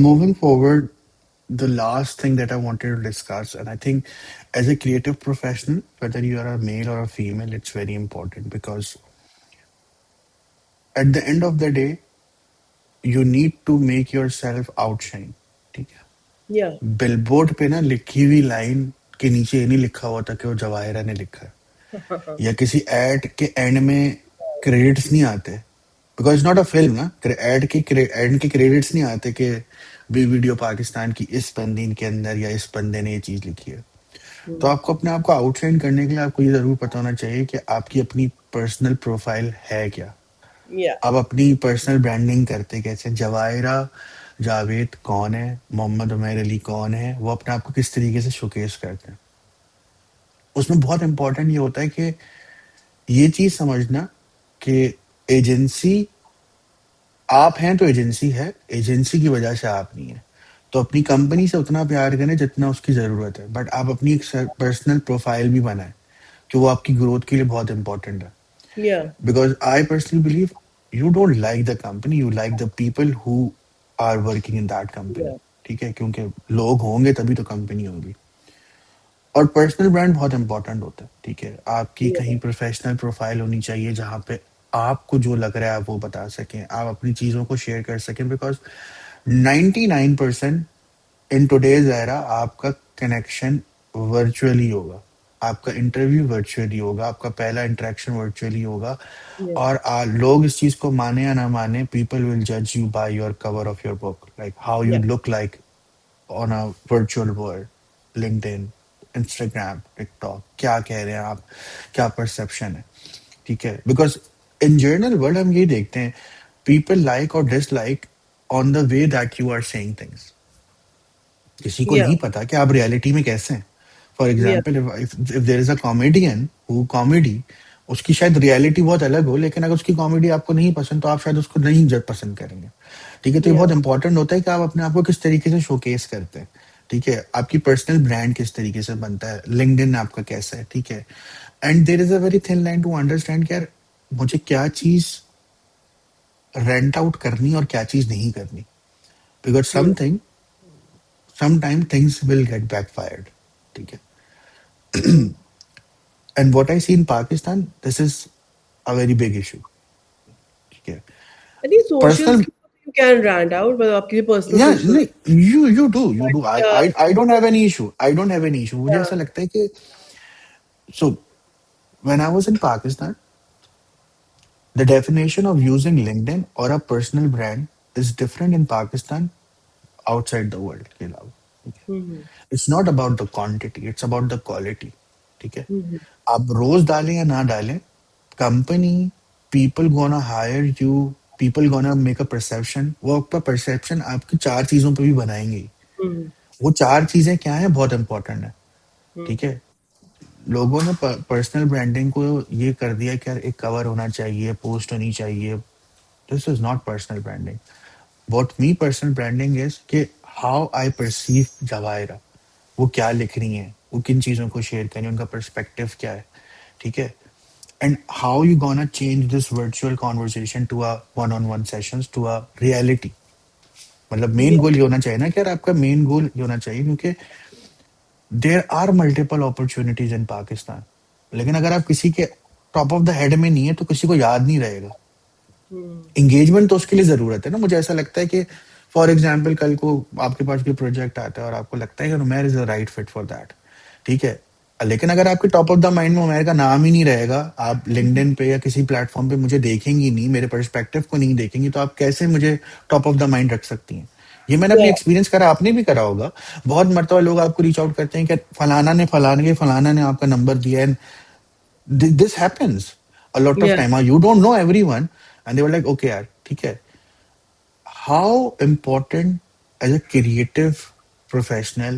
Moving forward, the last thing that I wanted to discuss, and I think as a creative professional, whether you are a male or a female, it's very important because at the end of the day, you need to make yourself outshine. ठीक Yeah. है, billboard पे ना लिखी हुई line के नीचे ये नहीं लिखा हुआ था कि वो जवाहिरा ने लिखा है, या किसी एड के एंड में क्रेडिट्स नहीं आते, बिकॉज नॉट अ फिल्म ना, एड के क्रेडिट्स नहीं आते कि बी वीडियो पाकिस्तान की इस बंदी के अंदर या इस बंदे ने ये चीज लिखी है। तो Hmm. आपको अपने आप को आउटशाइन करने के लिए आपको ये जरूर पता होना चाहिए कि आपकी अपनी पर्सनल प्रोफाइल है क्या, Yeah. आप अपनी पर्सनल ब्रांडिंग करते कैसे, जवाहिरा जावेद कौन है, मोहम्मद उमैर अली कौन है, वो अपने आप को किस तरीके से शोकेस करते हैं। उसमें बहुत इंपॉर्टेंट ये होता है कि ये चीज समझना कि एजेंसी, आप हैं तो एजेंसी है, एजेंसी की वजह से आप नहीं है। तो अपनी कंपनी से उतना प्यार करें जितना उसकी ज़रूरत है, बट आप अपनी एक पर्सनल प्रोफाइल भी बनाएं कि वो आपकी ग्रोथ के लिए बहुत इंपॉर्टेंट है। Yeah. Because I personally believe you don't like the company, you like the people who are working in that company. Yeah. ठीक है, क्योंकि लोग होंगे तभी तो कंपनी होगी। और पर्सनल ब्रांड बहुत इंपॉर्टेंट होता है। ठीक है, आपकी Yeah. कहीं प्रोफेशनल प्रोफाइल होनी चाहिए जहाँ पे आपको जो लग रहा है आप वो बता सकें, आप अपनी चीज़ों को शेयर कर सकें, बिकॉज 99% इन टुडेज एरा आपका कनेक्शन वर्चुअली होगा, आपका इंटरव्यू वर्चुअली होगा, आपका पहला इंटरेक्शन वर्चुअली होगा। Yeah. और लोग इस चीज को माने या ना माने, पीपल विल जज you by your cover of your book, like how you Yeah. Look like on a virtual world, LinkedIn, Instagram, TikTok, क्या कह रहे हैं आप, क्या परसेप्शन है। ठीक है, बिकॉज इन जर्नल वर्ल्ड हम ये देखते हैं, पीपल लाइक और dislike on the way that you are saying things. किसी को Yeah. नहीं पता कि आप रियलिटी में कैसे हैं। For Yeah. Example, if there is a comedian who comedy, उसकी शायद रियलिटी बहुत अलग हो, लेकिन अगर उसकी कॉमेडी आपको नहीं पसंद तो आप शायद उसको नहीं जब पसंद करेंगे। ठीक है, तो ये Yeah. बहुत इंपॉर्टेंट होता है कि आप अपने आप को किस तरीके से शोकेस करते हैं। ठीक है, आपकी पर्सनल ब्रांड किस तरीके से बनता है, लिंक्डइन आपका कैसा है, ठीक है। And there is a very thin line to understand कि यार मुझे क्या चीज रेंट आउट करनी और क्या चीज नहीं करनी, because Hmm. Something sometime things will get backfired, ठीक है। Hmm. And what I see in Pakistan, this is a very big issue, ठीक है। I think socials personal, you can rant out, but आपके लिए personal या social. नहीं, you do, I But I I don't have any issue, I don't have any issue. मुझे yeah. ऐसा लगता है कि so when I was in Pakistan, the definition of using LinkedIn or a personal brand is different in Pakistan outside the world के अलावा, ठीक है। Hmm. It's not about the quantity, it's about the quality, ठीक है। Hmm. आप रोज डालें या ना डालें, company, people gonna hire you, people gonna make a perception, वो आपका परसेप्शन आपकी चार चीजों पे भी बनाएंगे ही। Hmm. वो चार चीजें क्या है, बहुत इंपॉर्टेंट है, Hmm. ठीक है। लोगों ने पर्सनल ब्रांडिंग को ये कर दिया कि यार एक कवर होना चाहिए, पोस्ट होनी चाहिए। This is not personal branding. What me personal branding is कि हाउ आई परसीव जवायरा, वो क्या लिख रही हैं, वो किन चीज़ों को शेयर करें, उनका पर्सपेक्टिव क्या है, ठीक है। And how you gonna change this virtual conversation to a one on one sessions to a reality. मतलब मेन Yeah. गोल ये होना चाहिए ना कि यार आपका मेन गोल ये होना चाहिए, क्योंकि there are multiple opportunities in Pakistan, लेकिन अगर आप किसी के टॉप ऑफ द हेड में नहीं है तो किसी को याद नहीं रहेगा। Hmm. एंगेजमेंट तो उसके लिए जरूरत है ना। मुझे ऐसा लगता है कि फॉर एग्जाम्पल कल को आपके पास कोई प्रोजेक्ट आता है और आपको लगता है कि Umer is the right fit for that, ठीक है। लेकिन अगर आपके टॉप ऑफ द माइंड में उमेर का नाम ही नहीं रहेगा, आप लिंक्डइन पे या किसी प्लेटफॉर्म पे मुझे देखेंगी नहीं, मेरे पर्सपेक्टिव को नहीं देखेंगी, तो आप कैसे मुझे टॉप ऑफ द माइंड रख सकती हैं। ये मैंने अपनी Yeah. एक्सपीरियंस करा, आपने भी करा होगा। बहुत मरतबा लोग आपको रीच आउट करते हैं कि फलाना ने आपका नंबर दिया, and this happens a lot of Yeah. time. You don't know everyone, and they were like, okay, yaar, ठीक है। How important as a creative professional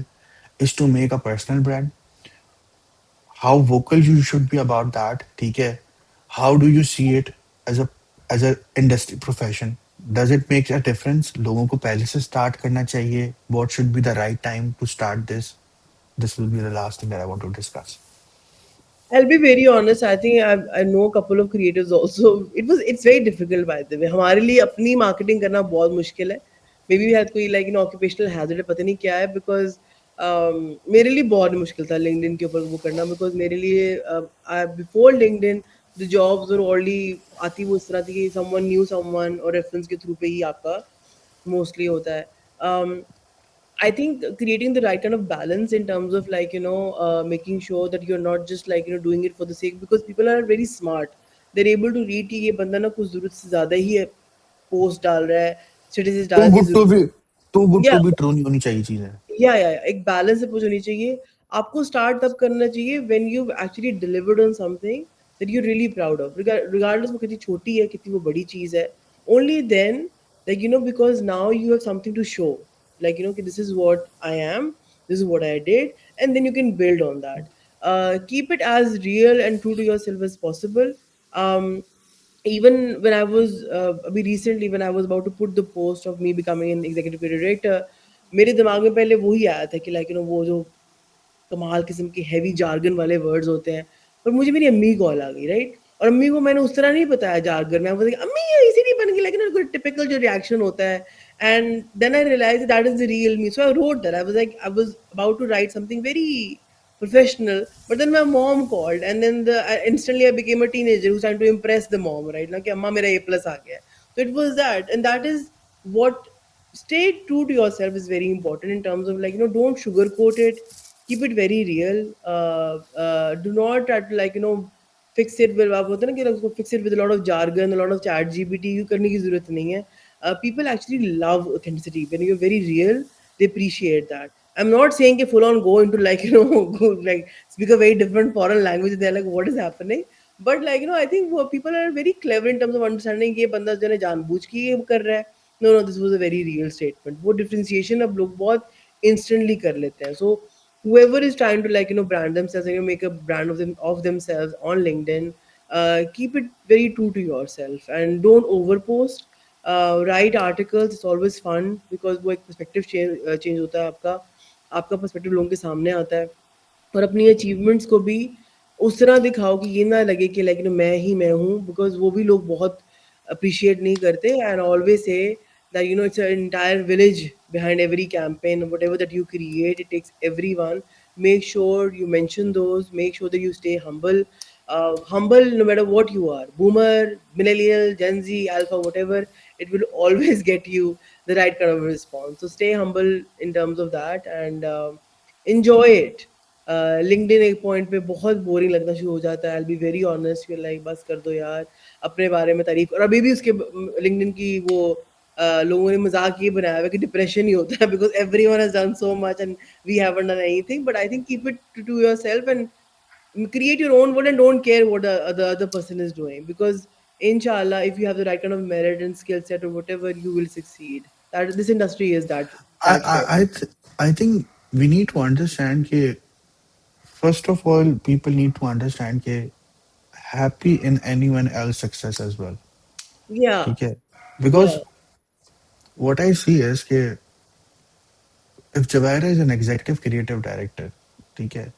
is to make a personal brand? How vocal you should be about that, ठीक है। How do you see it as a industry profession? Does it make a difference? लोगों को पहले से start करना चाहिए? What should be the right time to start this? This will be the last thing that I want to discuss. I'll be very honest. I know a couple of creators also. It's very difficult by the way. हमारे लिए अपनी marketing करना बहुत मुश्किल है. Maybe we had कोई like occupational hazard है, पता नहीं क्या है, because मेरे लिए बहुत मुश्किल था LinkedIn के ऊपर वो करना, because मेरे लिए before LinkedIn the jobs were already आती वो इस तरह थी कि someone knew someone और reference के through पे ही आपका mostly होता है. I think creating the right kind of balance in terms of like making sure that you're not just like doing it for the sake, because people are very smart. They're able to read कि ये बंदा ना कुछ जरूरत से ज्यादा ही post डाल रहा है, स्टेटस Too डालने की good to जरूरत. be too good Yeah. to be true नहीं होनी चाहिए चीजें। या एक बैलेंस अप्रोच होनी चाहिए. आपको स्टार्ट तब करना चाहिए when you actually delivered on something that you really proud of, regardless वो कितनी छोटी है कितनी वो बड़ी चीज है. Only then, like because now you have something to show, like this is what I am, this is what I did, and then you can build on that. Keep it as real and true to yourself as possible. um, Even when I was recently, when I was about to put the post of me becoming an executive creative director, मेरे दिमाग में पहले वही आया था कि like वो जो कमाल किस्म के हैवी जार्गन वाले वर्ड्स होते हैं. पर मुझे मेरी अम्मी कॉल आ गई, राइट, और अम्मी को मैंने उस तरह नहीं बताया जार्गन में. बोली अम्मी ये इसी नहीं बन गई, लेकिन कोई टिपिकल जो रिएक्शन होता है. And then I realize that is the real me, so I wrote that. I was about to write something very professional, but then my mom called, and then instantly I became a teenager who's trying to impress the mom, right? Like amma mera A plus aa gaya. So it was that, and that is what, stay true to yourself is very important in terms of like don't sugarcoat it. Keep it very real. Do not try to like fix it with, आप होता है ना कि उसको fix it with a lot of jargon, a lot of chat gpt, you करने की जरूरत नहीं है. People actually love authenticity. When you're very real, they appreciate that. I'm not saying full on go into like go like speak a very different foreign language. They're like, what is happening? But like I think people are very clever in terms of understanding कि ये बंदा जो है जानबूझ के ये कर रहा है. No, this was a very real statement. वो differentiation अब लोग बहुत instantly कर लेते हैं. So whoever is trying to like brand themselves and make a brand of themselves on LinkedIn, keep it very true to yourself and don't overpost. Write articles. It's always fun because वो एक perspective change होता है आपका. आपका perspective लोगों के सामने आता है, और अपनी अचीवमेंट्स को भी उस तरह दिखाओ कि ये ना लगे कि लाइक मैं ही मैं हूँ, बिकॉज वो भी लोग बहुत अप्रिशिएट नहीं करते. And always say that it's an entire village behind every campaign, whatever that you create, it takes everyone. Make sure you mention those, make sure that you stay humble. Humble no matter what you are, boomer, millennial, gen z, alpha, whatever, it will always get you the right kind of response. So stay humble in terms of that, and enjoy it. LinkedIn एक point पे बहुत boring लगना शुरू हो जाता है. I be very honest, you like बस कर दो यार, अपने बारे में तारीफ. और अभी भी उसके लिंक्डइन की वो लोगों ने मजाक ये बनाया हुआ है कि डिप्रेशन ही होता है, because everyone has done so much and we haven't done anything. But I think keep it to yourself and create your own world and don't care what the other person is doing, because inshallah if you have the right kind of merit and skill set or whatever, you will succeed. That this industry is I that fair. I I, th- I think we need to understand that first of all, people need to understand that happy in anyone else success as well. Yeah, Okay? yeah, Because what I see is that if Javaira is an executive creative director, okay,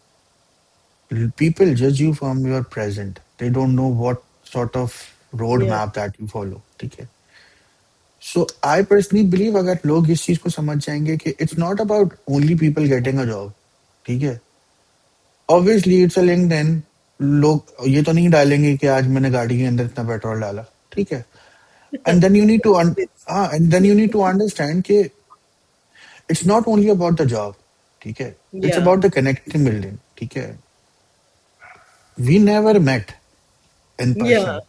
people judge you from your present. They don't know what sort of yeah, roadmap that you follow. Okay. So I personally believe अगर लोग इस चीज को समझ जाएंगे कि it's not about only people getting a job, ठीक है? Obviously it's a LinkedIn. लोग ये तो नहीं डालेंगे कि आज मैंने गाड़ी के अंदर इतना पेट्रोल डाला, ठीक है? And then you need to and then you need to understand कि it's not only about the job, ठीक है? It's yeah, about the connecting building, ठीक है? We never met in yeah, person.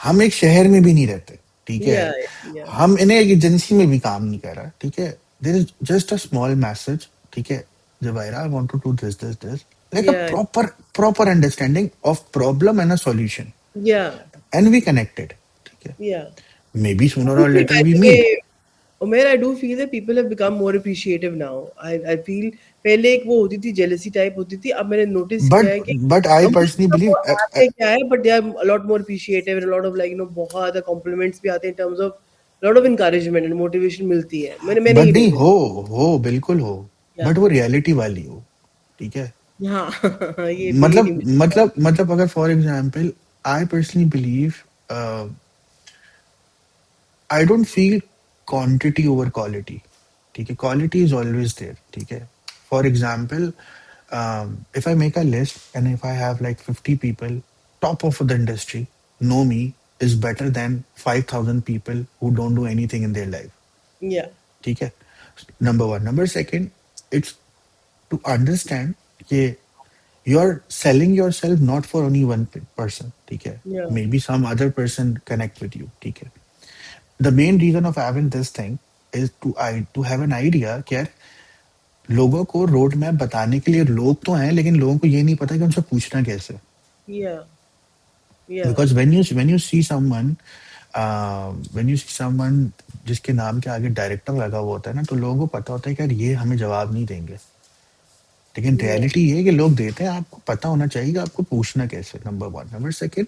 हम एक शहर में भी नहीं रहते, ठीक है? yeah, yeah, हम इन्हें एक एजेंसी में भी काम नहीं कर रहा, ठीक है? There is just a small message, ठीक है? Jawahira, I want to do this like a yeah, proper understanding of problem and a solution, yeah, and we connected, ठीक है? yeah. Maybe I sooner do or feel, later by we the meet, way, Umair, I do feel that people have become more appreciative now. I feel पहले एक वो होती थी jealousy type होती थी. अब मैंने notice किया but है कि but I अब मुझे personally पता believe वो ऐप है क्या है, but they are a lot more appreciative and a lot of like बहुत ज़्यादा compliments भी आते हैं in terms of lot of encouragement and motivation मिलती है. मैंने but ये नहीं notice हो बिल्कुल हो, किया. but वो reality वाली हो, ठीक है? हाँ, ये मतलब नहीं. मतलब अगर for example I personally believe I don't feel quantity over quality, ठीक है? क्वालिटी इज ऑलवेज देयर, ठीक है? For example, if I make a list and if I have like 50 people top of the industry know me is better than 5,000 people who don't do anything in their life, Yeah, ठीक है? Number one. Number second, it's to understand कि you are selling yourself not for only one person, ठीक है? yeah, Maybe some other person connect with you, ठीक है? The main reason of having this thing is to have an idea कि यार लोगों को road map बताने के लिए लोग तो हैं, लेकिन लोगों को ये नहीं पता कि उनसे पूछना कैसे. yeah, yeah, Because when you see someone जिसके नाम के आगे डायरेक्टर लगा हुआ होता है ना, तो लोगों को पता होता है कि यार ये हमें जवाब नहीं देंगे. लेकिन yeah, रियलिटी ये है कि लोग देते हैं, आपको पता होना चाहिए कि आपको पूछना कैसे. Number one. नंबर सेकंड,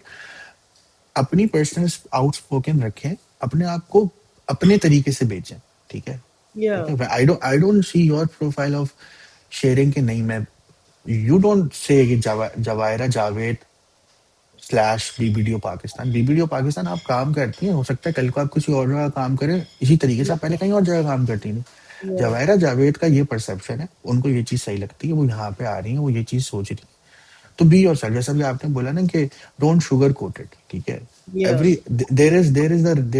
अपनी पर्सनल आउटस्पोकन रखें, अपने आप को अपने तरीके से बेचें, ठीक है? ठीक yeah, है? I don't see your profile of sharing कि नहीं मैं, यू डोंट से कि जवायरा जावेद स्लैश बीबीडीओ पाकिस्तान. बीबीडीओ पाकिस्तान आप काम करती हैं, हो सकता है कल को आप किसी और जगह काम करें इसी तरीके से, आप पहले कहीं और जगह काम करती थी. yeah, जवायरा जावेद का ये परसेप्शन है, उनको ये चीज सही लगती है, वो यहाँ पे आ रही है, वो ये चीज सोच रही है. तो बी योर सेल्फ, जैसा भी आपने बोला ना कि डोंट शुगर कोट इट, ठीक है? yeah, every there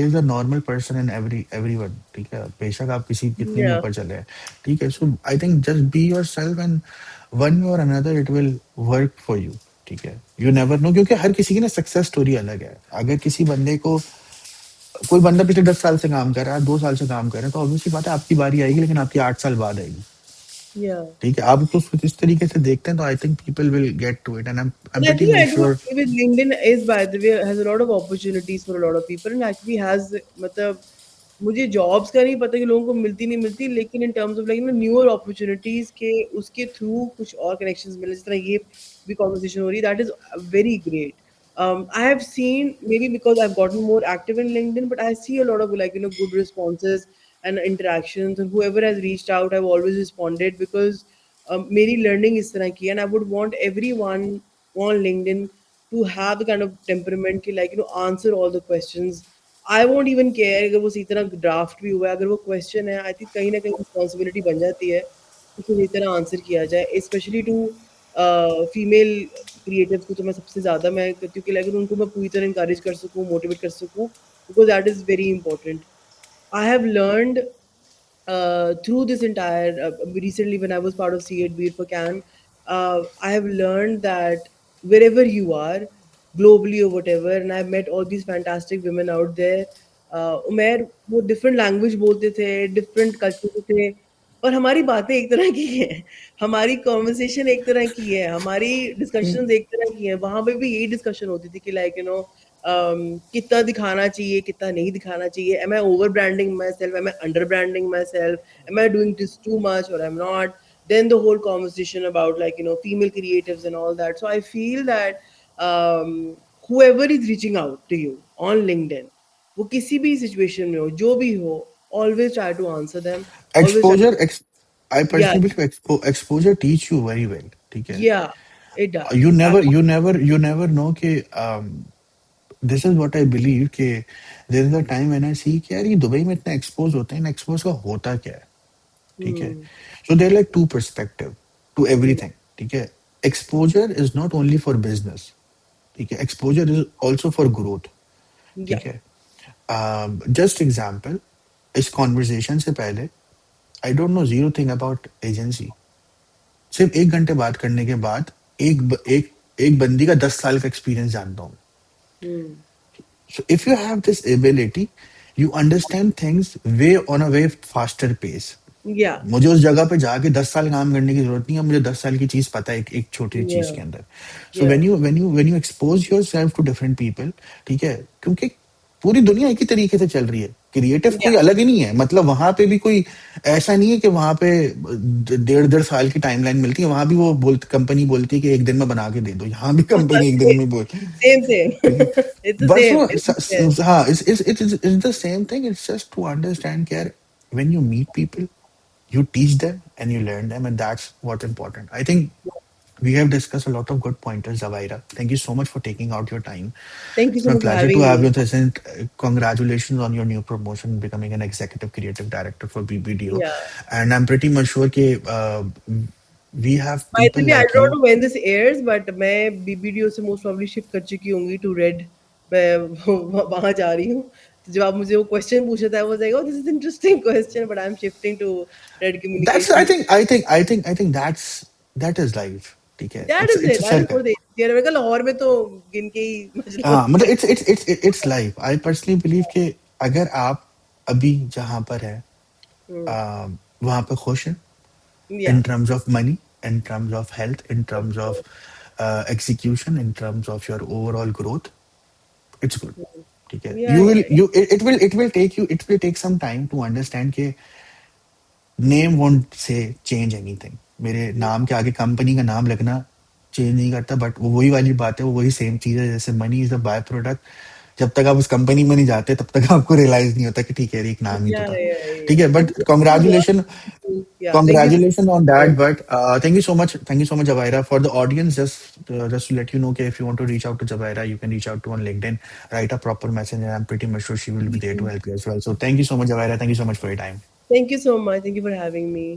is a normal person in everyone, ठीक है? बेशक आप किसी कितने भी yeah, ऊपर चले हैं, ठीक है? So I think just be योर सेल्फ एंड वन वे और another it will work for you, ठीक है? यू नेवर नो, क्योंकि हर किसी की ना सक्सेस स्टोरी अलग है. अगर किसी बंदे को, कोई बंदा पिछले 10 साल से काम कर रहा है, 2 साल से काम कर रहा है, तो ऑब्वियसली बात है आपकी बारी आएगी, लेकिन आपकी 8 साल बाद आएगी, yeah. ठीक है? आप उसको इस तरीके से देखते हैं, तो I think people will get to it, and I am And I pretty think I much do sure. agree with LinkedIn is, by the way, has a lot of opportunities for a lot of people and actually has मतलब मुझे jobs का नहीं पता कि लोगों को मिलती नहीं मिलती, लेकिन इन terms of like newer opportunities के उसके थ्रू कुछ और कनेक्शंस मिले, जिस तरह ये भी कॉन्वर्सेशन हो रही, that is very great. I have seen maybe because I've gotten more active in LinkedIn, but I see a lot of like good responses. and interactions, and whoever has reached out, I've always responded because मेरी learning इस तरह की है, and I would want everyone on LinkedIn to have the kind of temperament कि like answer all the questions. I won't even care अगर वो सही तरह draft भी हुआ है, अगर वो question है, I think कहीं ना कहीं responsibility बन जाती है उसे सही तरह आंसर किया जाए, स्पेशली टू फीमेल क्रिएटिव्स को तो मैं सबसे ज़्यादा मैं करती हूँ कि लाइक उनको मैं पूरी तरह इंकरेज कर सकूँ, मोटिवेट कर सकूँ, because that is very important. I have learned through this entire recently when I was part of C8 Beat for Can, I have learned that wherever you are, globally or whatever, and I've met all these fantastic women out there. उमेर वो different language बोलते थे, different culture के थे, और हमारी बातें एक तरह की हैं, हमारी कॉन्वर्सेशन एक तरह की है, हमारी डिस्कशंस एक तरह की हैं. वहाँ पे भी यही डिस्कशन होती थी कि लाइक कितना दिखाना चाहिए, कितना नहीं दिखाना चाहिए. Am I over branding myself? Am I under branding myself? Am I doing this too much or I'm not? Then the whole conversation about like female creatives and all that. So I feel that whoever is reaching out to you on LinkedIn, वो किसी भी situation में हो, जो भी हो, always try to answer them. Always try. Exposure, I Yeah, personally believe exposure teach you very well. ठीक है? yeah, it does. You never know कि this is what I believe कि there is a time when I see कि यार ये Dubai में इतना expose होते हैं, इन expose का होता क्या है? ठीक है? Hmm. So there are like two perspective to Yeah, everything. ठीक है? Exposure is not only for business. ठीक है? Exposure is also for growth. yeah. ठीक है? Just example, इस conversation से पहले I don't know zero thing about agency. सिर्फ 1 घंटे बात करने के बाद एक बंदी का 10 साल का एक्सपीरियंस जानता हूँ. Hmm. So if you have this ability, you understand things way on a way faster pace. Yeah, मुझे उस जगह पे जाके 10 साल काम करने की जरूरत नहीं है, मुझे 10 साल की चीज पता है एक छोटी चीज yeah, के अंदर. So yeah, when you expose yourself to different people, ठीक है, क्योंकि पूरी दुनिया एक ही तरीके से चल रही है, क्रिएटिव yeah. कोई अलग ही नहीं है. मतलब वहां पे भी कोई ऐसा नहीं है कि वहां पे 1.5 साल की टाइमलाइन मिलती है. वहां भी वो कंपनी बोलती है कि एक दिन में बना के दे दो. यहाँ भी कंपनी एक दिन Same, में बोल. same, same. ठीक है. It's the बस same. वो It's the same. हाँ, it's the same thing. It's just to understand कि यार when you meet people, you teach them and you learn them, and that's what's important. I think we have discussed a lot of good pointers, Zavaira. Thank you so much for taking out your time. Thank you It's so my much for pleasure to having have me. you present. Congratulations on your new promotion, becoming an executive creative director for BBDO. Yeah. And I'm pretty much sure that we have By people the way, I like don't you. know when this airs, but मैं BBDO से most probably shift कर चुकी होंगी to Red. मैं वहाँ जा रही हूँ. तो जब आप मुझे वो question पूछा था, I was like, oh, this is interesting question, but I'm shifting to Red That's I Communications. think I think I think I think that is life. ठीक है. That is It's it. a That is circle. what they say. मैंने कहा लाहौर में तो गिन के ही मसला हाँ, होती मतलब है. it's life. I personally believe कि अगर आप अभी जहाँ पर है, Hmm. वहाँ पे खुश हैं, Yeah. in terms of money, in terms of health, in terms of execution, in terms of your overall growth, it's good. ठीक है. Yeah, yeah, yeah. It will take some time to understand कि name won't say change anything. मेरे नाम के आगे company का नाम लगना चेंज नहीं करता, बट वो वही वाली बात है, वो वही सेम चीज है जैसे money is a by product. जब तक आप उस कंपनी में नहीं जाते तब तक आपको रियलाइज नहीं होता कि ठीक है, ये एक नाम ही तो Yeah, था. yeah, ठीक है, yeah. But Thank you so much for congratulation. yeah, thank you so Congratulations on much. that, but thank you so much, Javaira. For the audience, just to let you know, okay, if you want to reach out to Javaira, you can reach out to on LinkedIn, write a proper message, and I'm pretty much sure she will be there to help you as well. So thank you so much, Javaira. Thank you so much for your time. Thank you so much. Thank you for having me.